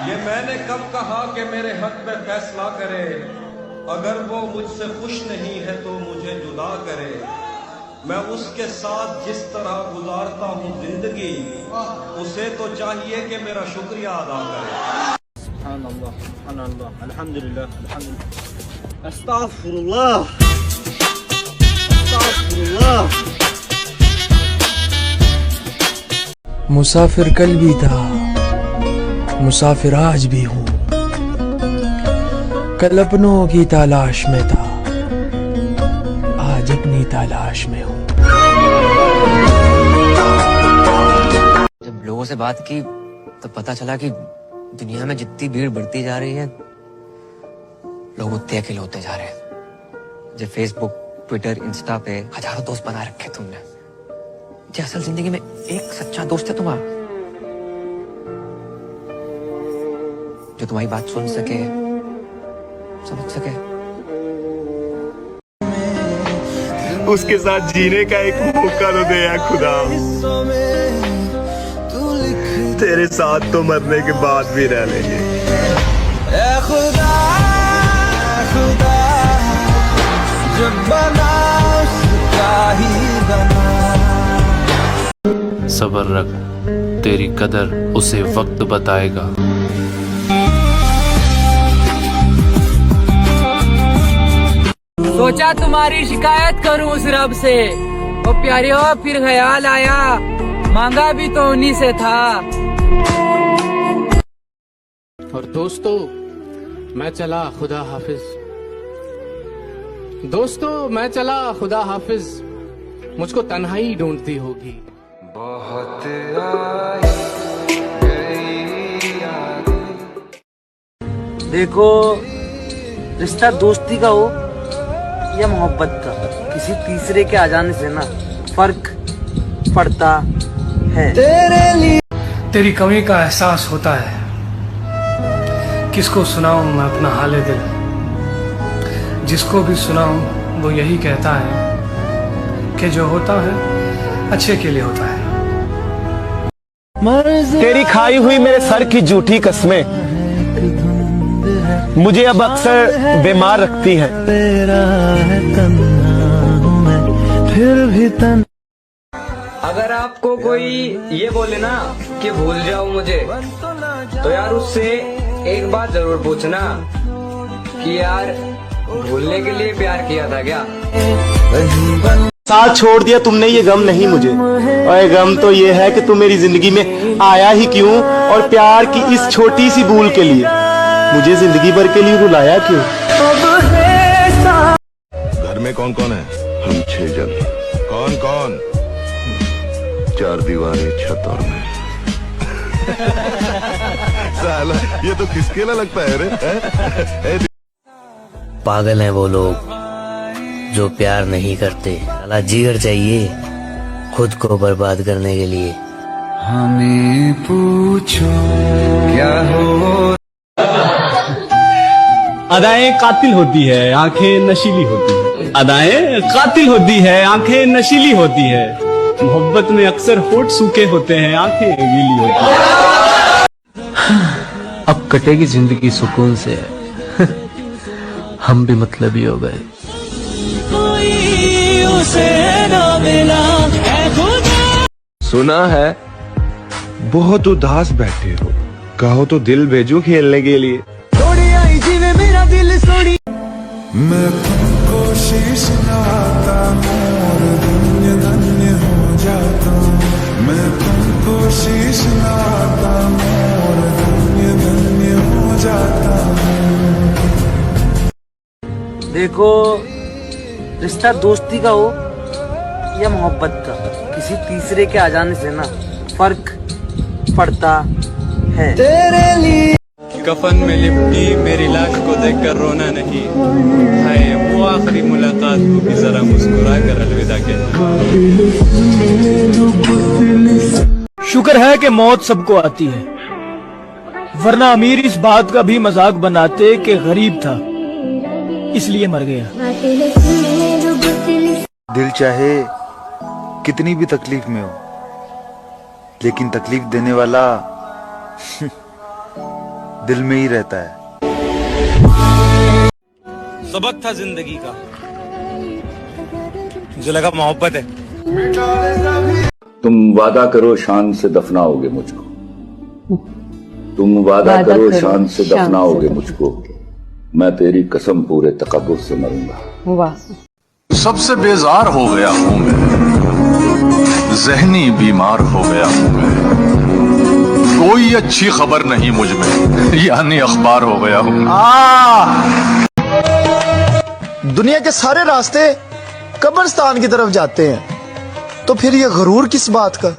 Speaker 15: ये मैंने कब कहा कि मेरे हक में फैसला करे, अगर वो मुझसे खुश नहीं है तो मुझे जुदा करे। मैं उसके साथ जिस तरह गुजारता हूँ जिंदगी, उसे तो चाहिए कि मेरा शुक्रिया अदा करे।
Speaker 20: अल्हम्दुलिल्लाह, अस्तगफिरुल्लाह, अस्तगफिरुल्लाह।
Speaker 1: मुसाफिर कल भी था, मुसाफिर आज भी हूँ, कल अपनों की तलाश में था, आज अपनी तलाश में हूँ।
Speaker 36: जब लोगों से बात की तो पता चला कि दुनिया में जितनी भीड़ बढ़ती जा रही है, लोग उतने अकेले होते जा रहे हैं। जब फेसबुक, ट्विटर, इंस्टा पे हजारों दोस्त बना रखे तुमने, जो असल जिंदगी में एक सच्चा दोस्त है तुम्हारा, जो तुम्हारी बात सुन सके, समझ सके।
Speaker 15: उसके साथ जीने का एक मौका तो दे यार खुदा। तेरे साथ तो मरने के बाद भी रह लेंगे।
Speaker 6: ऐ खुदा, खुदा, जब बना उसका ही बना।
Speaker 17: सब्र रख, तेरी कदर उसे वक्त बताएगा।
Speaker 13: सोचा तुम्हारी शिकायत करूं उस रब से, ओ प्यारे हो, फिर ख्याल आया मांगा भी तो उन्हीं से था।
Speaker 2: और दोस्तों मैं चला खुदा हाफिज, दोस्तों मैं चला खुदा हाफिज, मुझको तन्हाई ढूंढती होगी। बहुत
Speaker 19: देखो, रिश्ता दोस्ती का हो या मोहब्बत का, किसी तीसरे के आ जाने से ना फर्क पड़ता है।
Speaker 2: तेरी कमी का एहसास होता है, किसको सुनाऊं मैं अपना हाले दिल, जिसको भी सुनाऊं वो यही कहता है कि जो होता है अच्छे के लिए होता है।
Speaker 15: तेरी खाई हुई मेरे सर की झूठी कस्में मुझे अब अक्सर बीमार रखती हैं।
Speaker 6: फिर भी
Speaker 10: अगर आपको कोई ये बोले ना कि भूल जाओ मुझे, तो यार उससे एक बात जरूर पूछना कि यार भूलने के लिए प्यार किया था क्या?
Speaker 15: साथ छोड़ दिया तुमने, ये गम नहीं मुझे, और ये गम तो ये है कि तू मेरी जिंदगी में आया ही क्यों, और प्यार की इस छोटी सी भूल के लिए मुझे जिंदगी भर के लिए रुलाया क्यों?
Speaker 3: घर में कौन कौन है? हम 6 जन। कौन कौन? 4 दीवारें, छत और मैं। साला ये तो किसके लिए लगता है रे?
Speaker 36: पागल हैं वो लोग जो प्यार नहीं करते, साला जिगर चाहिए खुद को बर्बाद करने के लिए।
Speaker 6: हमें पूछो क्या हो।
Speaker 9: अदाएं कातिल होती है, आंखें नशीली होती है। अदाएं कातिल होती है, आंखें नशीली होती है। मोहब्बत में अक्सर होठ सूखे होते हैं, आंखें गीली होती है।
Speaker 36: अब कटेगी जिंदगी सुकून से, हम भी मतलबी हो गए।
Speaker 3: सुना है बहुत उदास बैठे हो, कहो तो दिल भेजो खेलने के लिए।
Speaker 6: मेरा दिल सोनी,
Speaker 11: मैं तुमको शीश नवाता हूँ और धन्य धन्य हो जाता हूँ। मैं तुमको शीश नवाता हूँ और धन्य धन्य हो जाता हूँ।
Speaker 19: देखो, रिश्ता दोस्ती का हो या मोहब्बत का, किसी तीसरे के आ जाने से ना फर्क पड़ता है।
Speaker 6: तेरे लिए
Speaker 1: कफन में लिपटी मेरी लाश को देखकर रोना नहीं, हाय वो आखिरी मुलाकात को भी जरा मुस्कुरा कर अलविदा कहना।
Speaker 20: शुक्र है कि मौत सबको आती है, वरना अमीर इस बात का भी मजाक बनाते कि गरीब था इसलिए मर गया।
Speaker 4: दिल चाहे कितनी भी तकलीफ में हो, लेकिन तकलीफ देने वाला दिल में ही रहता है।
Speaker 27: सबक था जिंदगी का, मुझे लगा मोहब्बत है।
Speaker 16: तुम वादा करो शान से दफनाओगे मुझको, तुम वादा करो शान से दफनाओगे मुझको, मैं तेरी कसम पूरे तकब्बुर से मरूंगा।
Speaker 8: वाह।
Speaker 18: सबसे बेजार हो गया हूँ मैं, जहनी बीमार हो गया हूँ मैं, कोई अच्छी खबर नहीं मुझ में, यानी अखबार हो गया हूँ।
Speaker 19: दुनिया के सारे रास्ते कब्रिस्तान की तरफ जाते हैं, तो फिर ये गरूर किस बात का?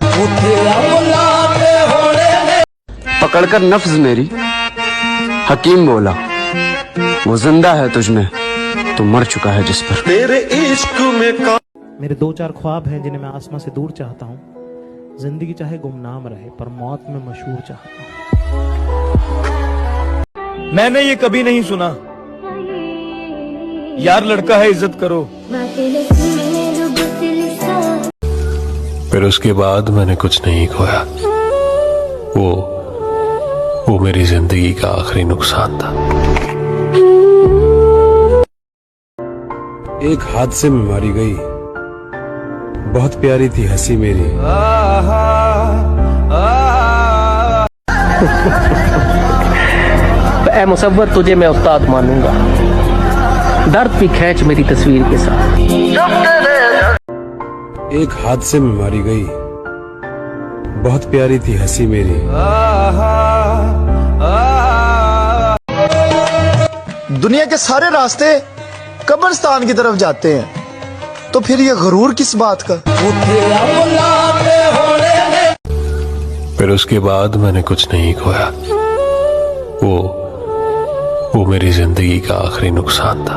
Speaker 37: पकड़कर नफ्स मेरी हकीम बोला, वो जिंदा है तुझमें तो मर चुका है जिस पर।
Speaker 19: तेरे इश्क में
Speaker 20: मेरे 2-4 ख्वाब हैं जिन्हें मैं आसमां से दूर चाहता हूँ। जिंदगी चाहे गुमनाम रहे पर मौत में मशहूर चाहता हूँ।
Speaker 19: मैंने ये कभी नहीं सुना, यार लड़का है इज्जत करो।
Speaker 17: फिर उसके बाद मैंने कुछ नहीं खोया, वो मेरी जिंदगी का आखिरी नुकसान था। एक हादसे में मारी गई, बहुत प्यारी थी हंसी मेरी।
Speaker 20: ए मुसव्वर तुझे मैं उस्ताद मानूंगा, दर्द भी खींच मेरी तस्वीर के साथ।
Speaker 17: एक हादसे में मारी गई, बहुत प्यारी थी हंसी मेरी।
Speaker 19: दुनिया के सारे रास्ते कब्रिस्तान की तरफ जाते हैं, तो फिर ये गरूर किस बात का?
Speaker 17: फिर उसके बाद मैंने कुछ नहीं खोया, वो मेरी जिंदगी का आखिरी नुकसान था।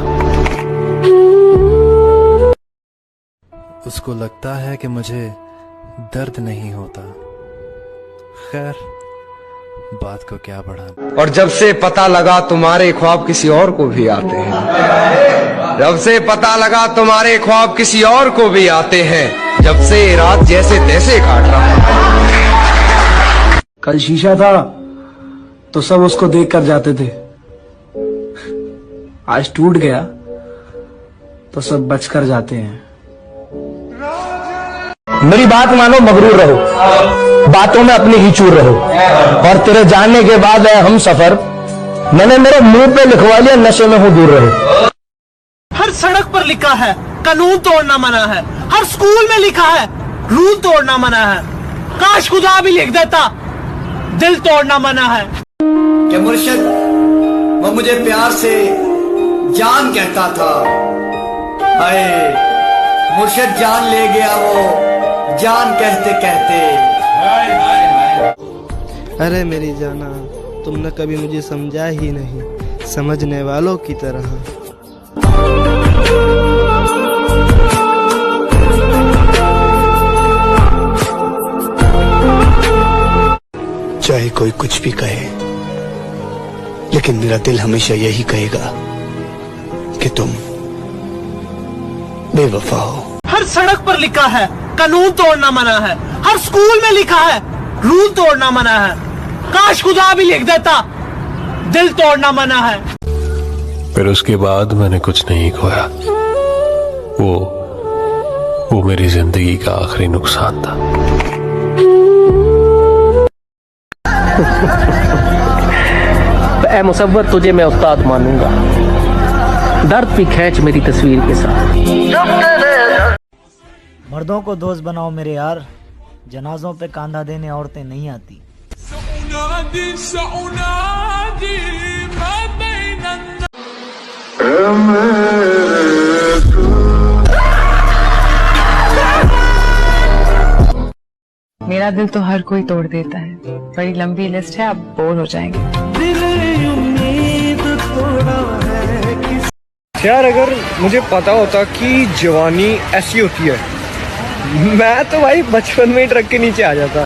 Speaker 1: उसको लगता है कि मुझे दर्द नहीं होता, खैर बात को क्या बढ़ाना।
Speaker 10: और जब से पता लगा तुम्हारे ख्वाब किसी और को भी आते हैं, जब से पता लगा तुम्हारे ख्वाब किसी और को भी आते हैं, जब से रात जैसे तैसे काट रहा हूं।
Speaker 20: कल शीशा था तो सब उसको देख कर जाते थे, आज टूट गया तो सब बचकर जाते हैं। मेरी बात मानो, मगरूर रहो, बातों में अपनी ही चूर रहो, और तेरे जानने के बाद है हम सफर, मैंने मेरे मुंह पे लिखवा लिया नशे में हूँ दूर रहो। हर सड़क पर लिखा है कानून तोड़ना मना है, हर स्कूल में लिखा है रूल तोड़ना मना है, काश खुदा भी लिख देता दिल तोड़ना मना है।
Speaker 6: क्या मुर्शिद वो मुझे प्यार से जान कहता था, हाय मुर्शिद जान ले गया वो जान कहते कहते।
Speaker 19: अरे मेरी जाना, तुमने कभी मुझे समझा ही नहीं, समझने वालों की तरह।
Speaker 6: चाहे कोई कुछ भी कहे, लेकिन मेरा दिल हमेशा यही कहेगा कि तुम बेवफा हो।
Speaker 20: हर सड़क पर लिखा है कानून तोड़ना मना है, हर स्कूल में लिखा है रूल तोड़ना मना है, काश खुदा भी लिख देता दिल तोड़ना मना है।
Speaker 17: फिर उसके बाद मैंने कुछ नहीं खोया, वो मेरी जिंदगी का आखिरी नुकसान था।
Speaker 20: ए मुसव्वर तुझे मैं उस्ताद मानूंगा, दर्द भी खींच मेरी तस्वीर के साथ।
Speaker 6: मर्दों को दोस्त बनाओ मेरे यार, जनाजों पे कांधा देने औरतें नहीं आती।
Speaker 8: मेरा दिल तो हर कोई तोड़ देता है, बड़ी लंबी लिस्ट है, आप बोर हो जाएंगे।
Speaker 9: यार अगर मुझे पता होता कि जवानी ऐसी होती है, मैं तो भाई बचपन में ही ट्रक के नीचे आ जाता।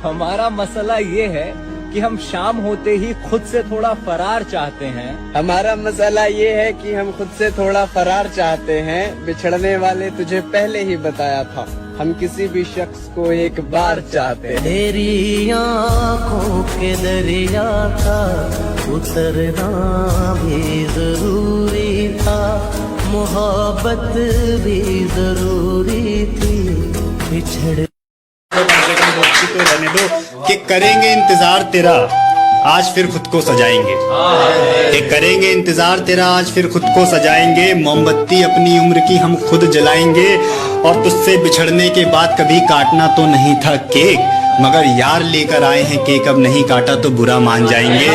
Speaker 10: हमारा मसला ये है कि हम शाम होते ही खुद से थोड़ा फरार चाहते हैं।
Speaker 9: हमारा मसला ये है कि हम खुद से थोड़ा फरार चाहते हैं। बिछड़ने वाले तुझे पहले ही बताया था, हम किसी भी शख्स को एक बार चाहते हैं।
Speaker 19: तेरी आँखों के दरिया का उतरना भी जरूरी था, मोहब्बत भी जरूरी थी, बिछड़
Speaker 5: तो रहने दो कि करेंगे इंतजार तेरा आज फिर खुद को सजाएंगे, कि करेंगे इंतजार तेरा आज फिर खुद को सजाएंगे, मोमबत्ती अपनी उम्र की हम खुद जलाएंगे, और तुझसे बिछड़ने के बाद कभी काटना तो नहीं था केक, मगर यार लेकर आए हैं केक, अब नहीं काटा तो बुरा मान जाएंगे।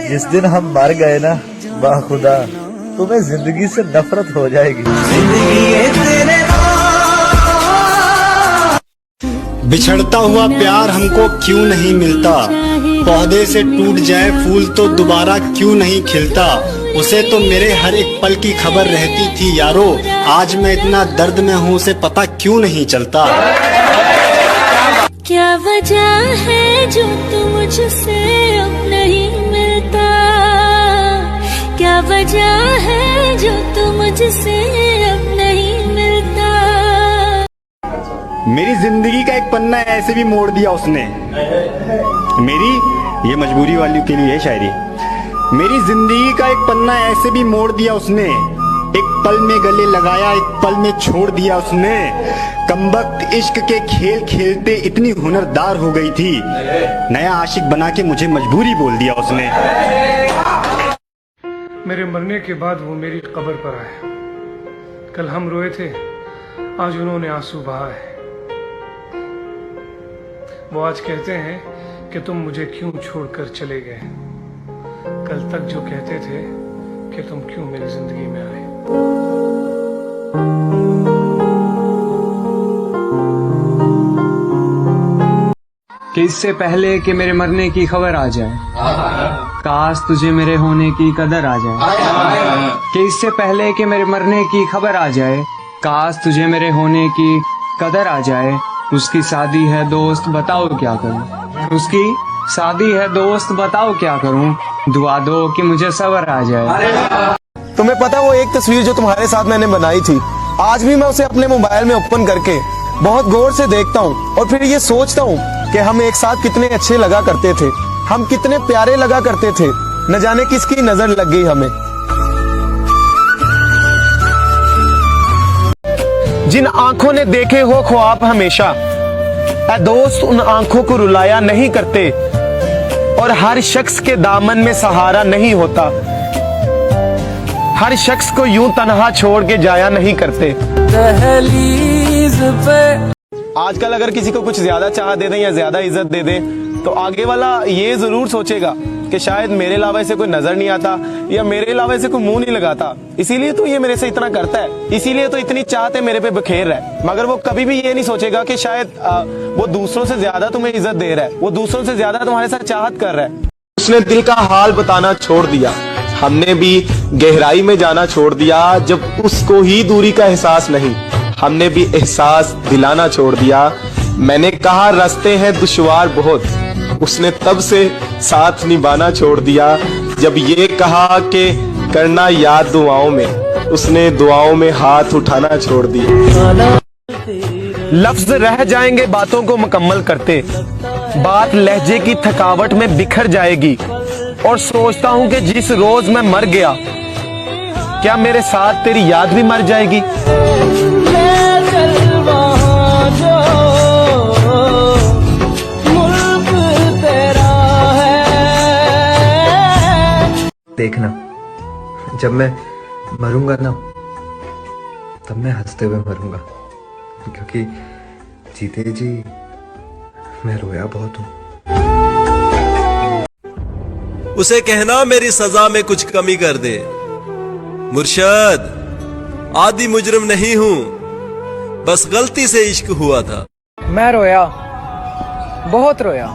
Speaker 4: जिस दिन हम मर गए ना बाखुदा, तुम्हें जिंदगी से नफरत हो जाएगी।
Speaker 5: बिछड़ता हुआ प्यार हमको क्यों नहीं मिलता, पौधे से टूट जाए फूल तो दोबारा क्यों नहीं खिलता, उसे तो मेरे हर एक पल की खबर रहती थी यारो, आज मैं इतना दर्द में हूँ उसे पता क्यों नहीं चलता।
Speaker 8: क्या वजह है जो तू मुझसे अब नहीं मिलता, क्या वजह है जो तू मुझसे अब नहीं मिलता।
Speaker 5: मेरी जिंदगी का एक पन्ना ऐसे भी मोड़ दिया उसने, मेरी ये मजबूरी वाली के लिए है शायरी, मेरी जिंदगी का एक पन्ना ऐसे भी मोड़ दिया उसने, एक पल में गले लगाया एक पल में छोड़ दिया उसने, कमबख्त इश्क के खेल खेलते इतनी हुनरदार हो गई थी, नया आशिक बना के मुझे मजबूरी बोल दिया उसने।
Speaker 7: मेरे मरने के बाद वो मेरी कब्र पर आए, कल हम रोए थे आज उन्होंने आंसू बहाए, वो आज कहते हैं कि तुम मुझे क्यों छोड़कर चले गए, कल तक जो कहते थे कि तुम क्यों मेरी जिंदगी में आए।
Speaker 9: कि इससे पहले कि मेरे मरने की खबर आ जाए, काश तुझे मेरे होने की कदर आ जाए। कि इससे पहले कि मेरे मरने की खबर आ जाए, काश तुझे मेरे होने की कदर आ जाए। उसकी शादी है दोस्त बताओ क्या करूं, उसकी शादी है दोस्त बताओ क्या करूं, दुआ दो कि मुझे सब्र आ जाए।
Speaker 12: तुम्हें पता वो एक तस्वीर जो तुम्हारे साथ मैंने बनाई थी, आज भी मैं उसे अपने मोबाइल में ओपन करके बहुत गौर से देखता हूँ और फिर ये सोचता हूँ कि हम एक साथ कितने अच्छे लगा करते थे, हम कितने प्यारे लगा करते थे, न जाने किसकी नजर लग गई हमें। जिन आंखों ने देखे हो ख्वाब हमेशा, ऐ दोस्त उन आंखों को रुलाया नहीं करते, और हर शख्स के दामन में सहारा नहीं होता, हर शख्स को यूं तन्हा छोड़ के जाया नहीं करते। दहलीज पे आजकल अगर किसी को कुछ ज्यादा चाह दे दें या ज्यादा इज्जत दे दें तो आगे वाला ये जरूर सोचेगा कि शायद मेरे अलावा इसे कोई नजर नहीं आता या मेरे अलावा इसे कोई मुंह नहीं लगाता, इसीलिए तो ये मेरे से इतना करता है, इसीलिए तो इतनी चाहत है मेरे पे बखेर रहा है। मगर वो कभी भी ये नहीं सोचेगा कि शायद वो दूसरों से ज्यादा तुम्हें इज्जत दे रहा है, वो दूसरों से ज्यादा तुम्हारे साथ चाहत कर रहा है। उसने दिल का हाल बताना छोड़ दिया, हमने भी गहराई में जाना छोड़ दिया, जब उसको ही दूरी का एहसास नहीं, हमने भी एहसास दिलाना छोड़ दिया। मैंने कहा रास्ते हैं दुश्वार बहुत, उसने तब से साथ निभाना छोड़ दिया। जब ये कहा कि करना याद दुआओं में, उसने दुआओं में हाथ उठाना छोड़ दिया। लफ्ज रह जाएंगे बातों को मुकम्मल करते, बात लहजे की थकावट में बिखर जाएगी, और सोचता हूँ कि जिस रोज मैं मर गया क्या मेरे साथ तेरी याद भी मर जाएगी।
Speaker 36: देखना जब मैं मरूंगा ना तब मैं हंसते हुए मरूंगा, क्योंकि जीते जी मैं रोया बहुत हूं।
Speaker 15: उसे कहना मेरी सजा में कुछ कमी कर दे, मुर्शद आदि मुजरिम नहीं हूं, बस गलती से इश्क हुआ था।
Speaker 13: मैं रोया, बहुत रोया,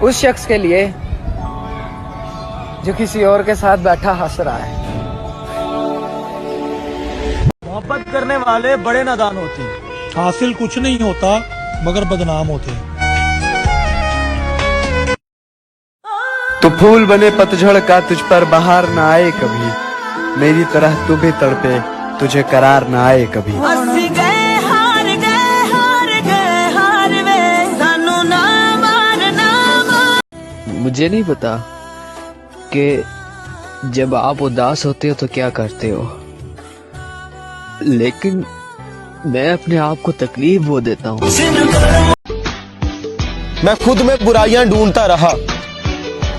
Speaker 13: उस शख्स के लिए जो किसी और के साथ बैठा हंस रहा है।
Speaker 12: मोहब्बत करने वाले बड़े नादान होते हैं।
Speaker 2: हासिल कुछ नहीं होता मगर बदनाम होते हैं।
Speaker 3: तो फूल बने पतझड़ का, तुझ पर बहार ना आए कभी, मेरी तरह तू भी तड़पे, तुझे करार ना आए कभी।
Speaker 37: मुझे नहीं पता कि जब आप उदास होते हो तो क्या करते हो, लेकिन मैं अपने आप को तकलीफ वो देता हूँ।
Speaker 12: मैं खुद में बुराइयां ढूंढता रहा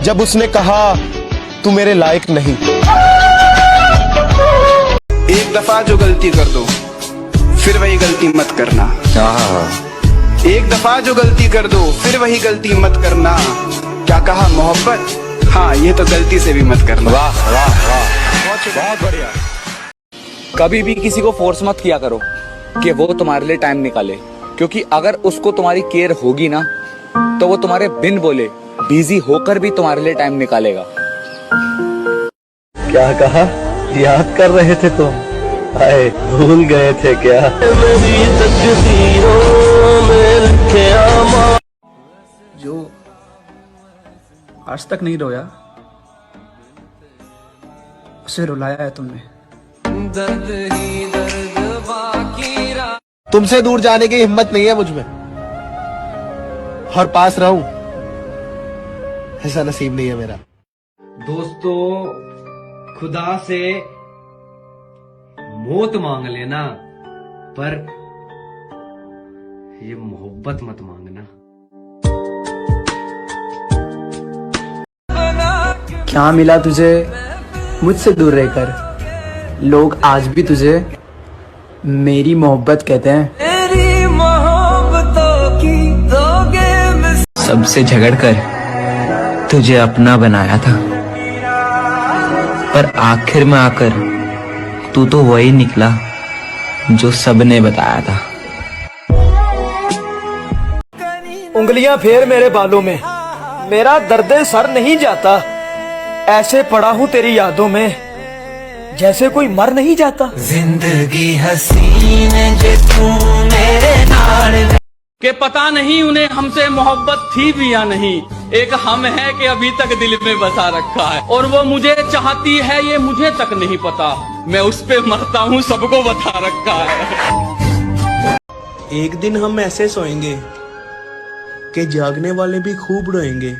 Speaker 12: जब उसने कहा तू मेरे लायक नहीं।
Speaker 3: एक दफा जो गलती कर दो फिर वही गलती मत करना। एक दफा जो गलती कर दो फिर वही गलती मत करना। क्या कहा मोहब्बत? हाँ, ये तो गलती से भी मत करना।
Speaker 12: वाह वाह वाह, बहुत बढ़िया।
Speaker 14: कभी भी किसी को फोर्स मत किया करो कि वो तुम्हारे लिए टाइम निकाले, क्योंकि अगर उसको तुम्हारी केयर होगी ना तो वो तुम्हारे बिन बोले बिजी होकर भी तुम्हारे लिए टाइम निकालेगा।
Speaker 3: क्या कहा? याद कर रहे थे तुम? आए भूल गए थे क्या?
Speaker 21: जो आज तक नहीं रोया उसे रुलाया है तुमने।
Speaker 12: तुमसे दूर जाने की हिम्मत नहीं है मुझ में, और पास रहूं ऐसा नसीब नहीं है मेरा।
Speaker 22: दोस्तों, खुदा से मौत मांग लेना, पर ये मोहब्बत मत मांगना।
Speaker 37: क्या मिला तुझे मुझसे दूर रहकर? लोग आज भी तुझे मेरी मोहब्बत कहते हैं।
Speaker 13: मेरी मोहब्बतों की दोगे
Speaker 37: सबसे झगड़कर तुझे अपना बनाया था, पर आखिर में आकर तू तो वही निकला जो सबने बताया था।
Speaker 12: उंगलियां फेर मेरे बालों में, मेरा दर्द सर नहीं जाता। ऐसे पड़ा हूँ तेरी यादों में जैसे कोई मर नहीं जाता।
Speaker 13: जिंदगी हसीन जे तू मेरे नाल
Speaker 9: के पता नहीं उन्हें हमसे मोहब्बत थी भी या नहीं, एक हम है कि अभी तक दिल में बसा रखा है, और वो मुझे चाहती है ये मुझे तक नहीं पता, मैं उस पे मरता हूँ सबको बता रखा है।
Speaker 12: एक दिन हम ऐसे सोएंगे कि जागने वाले भी खूब रोएंगे।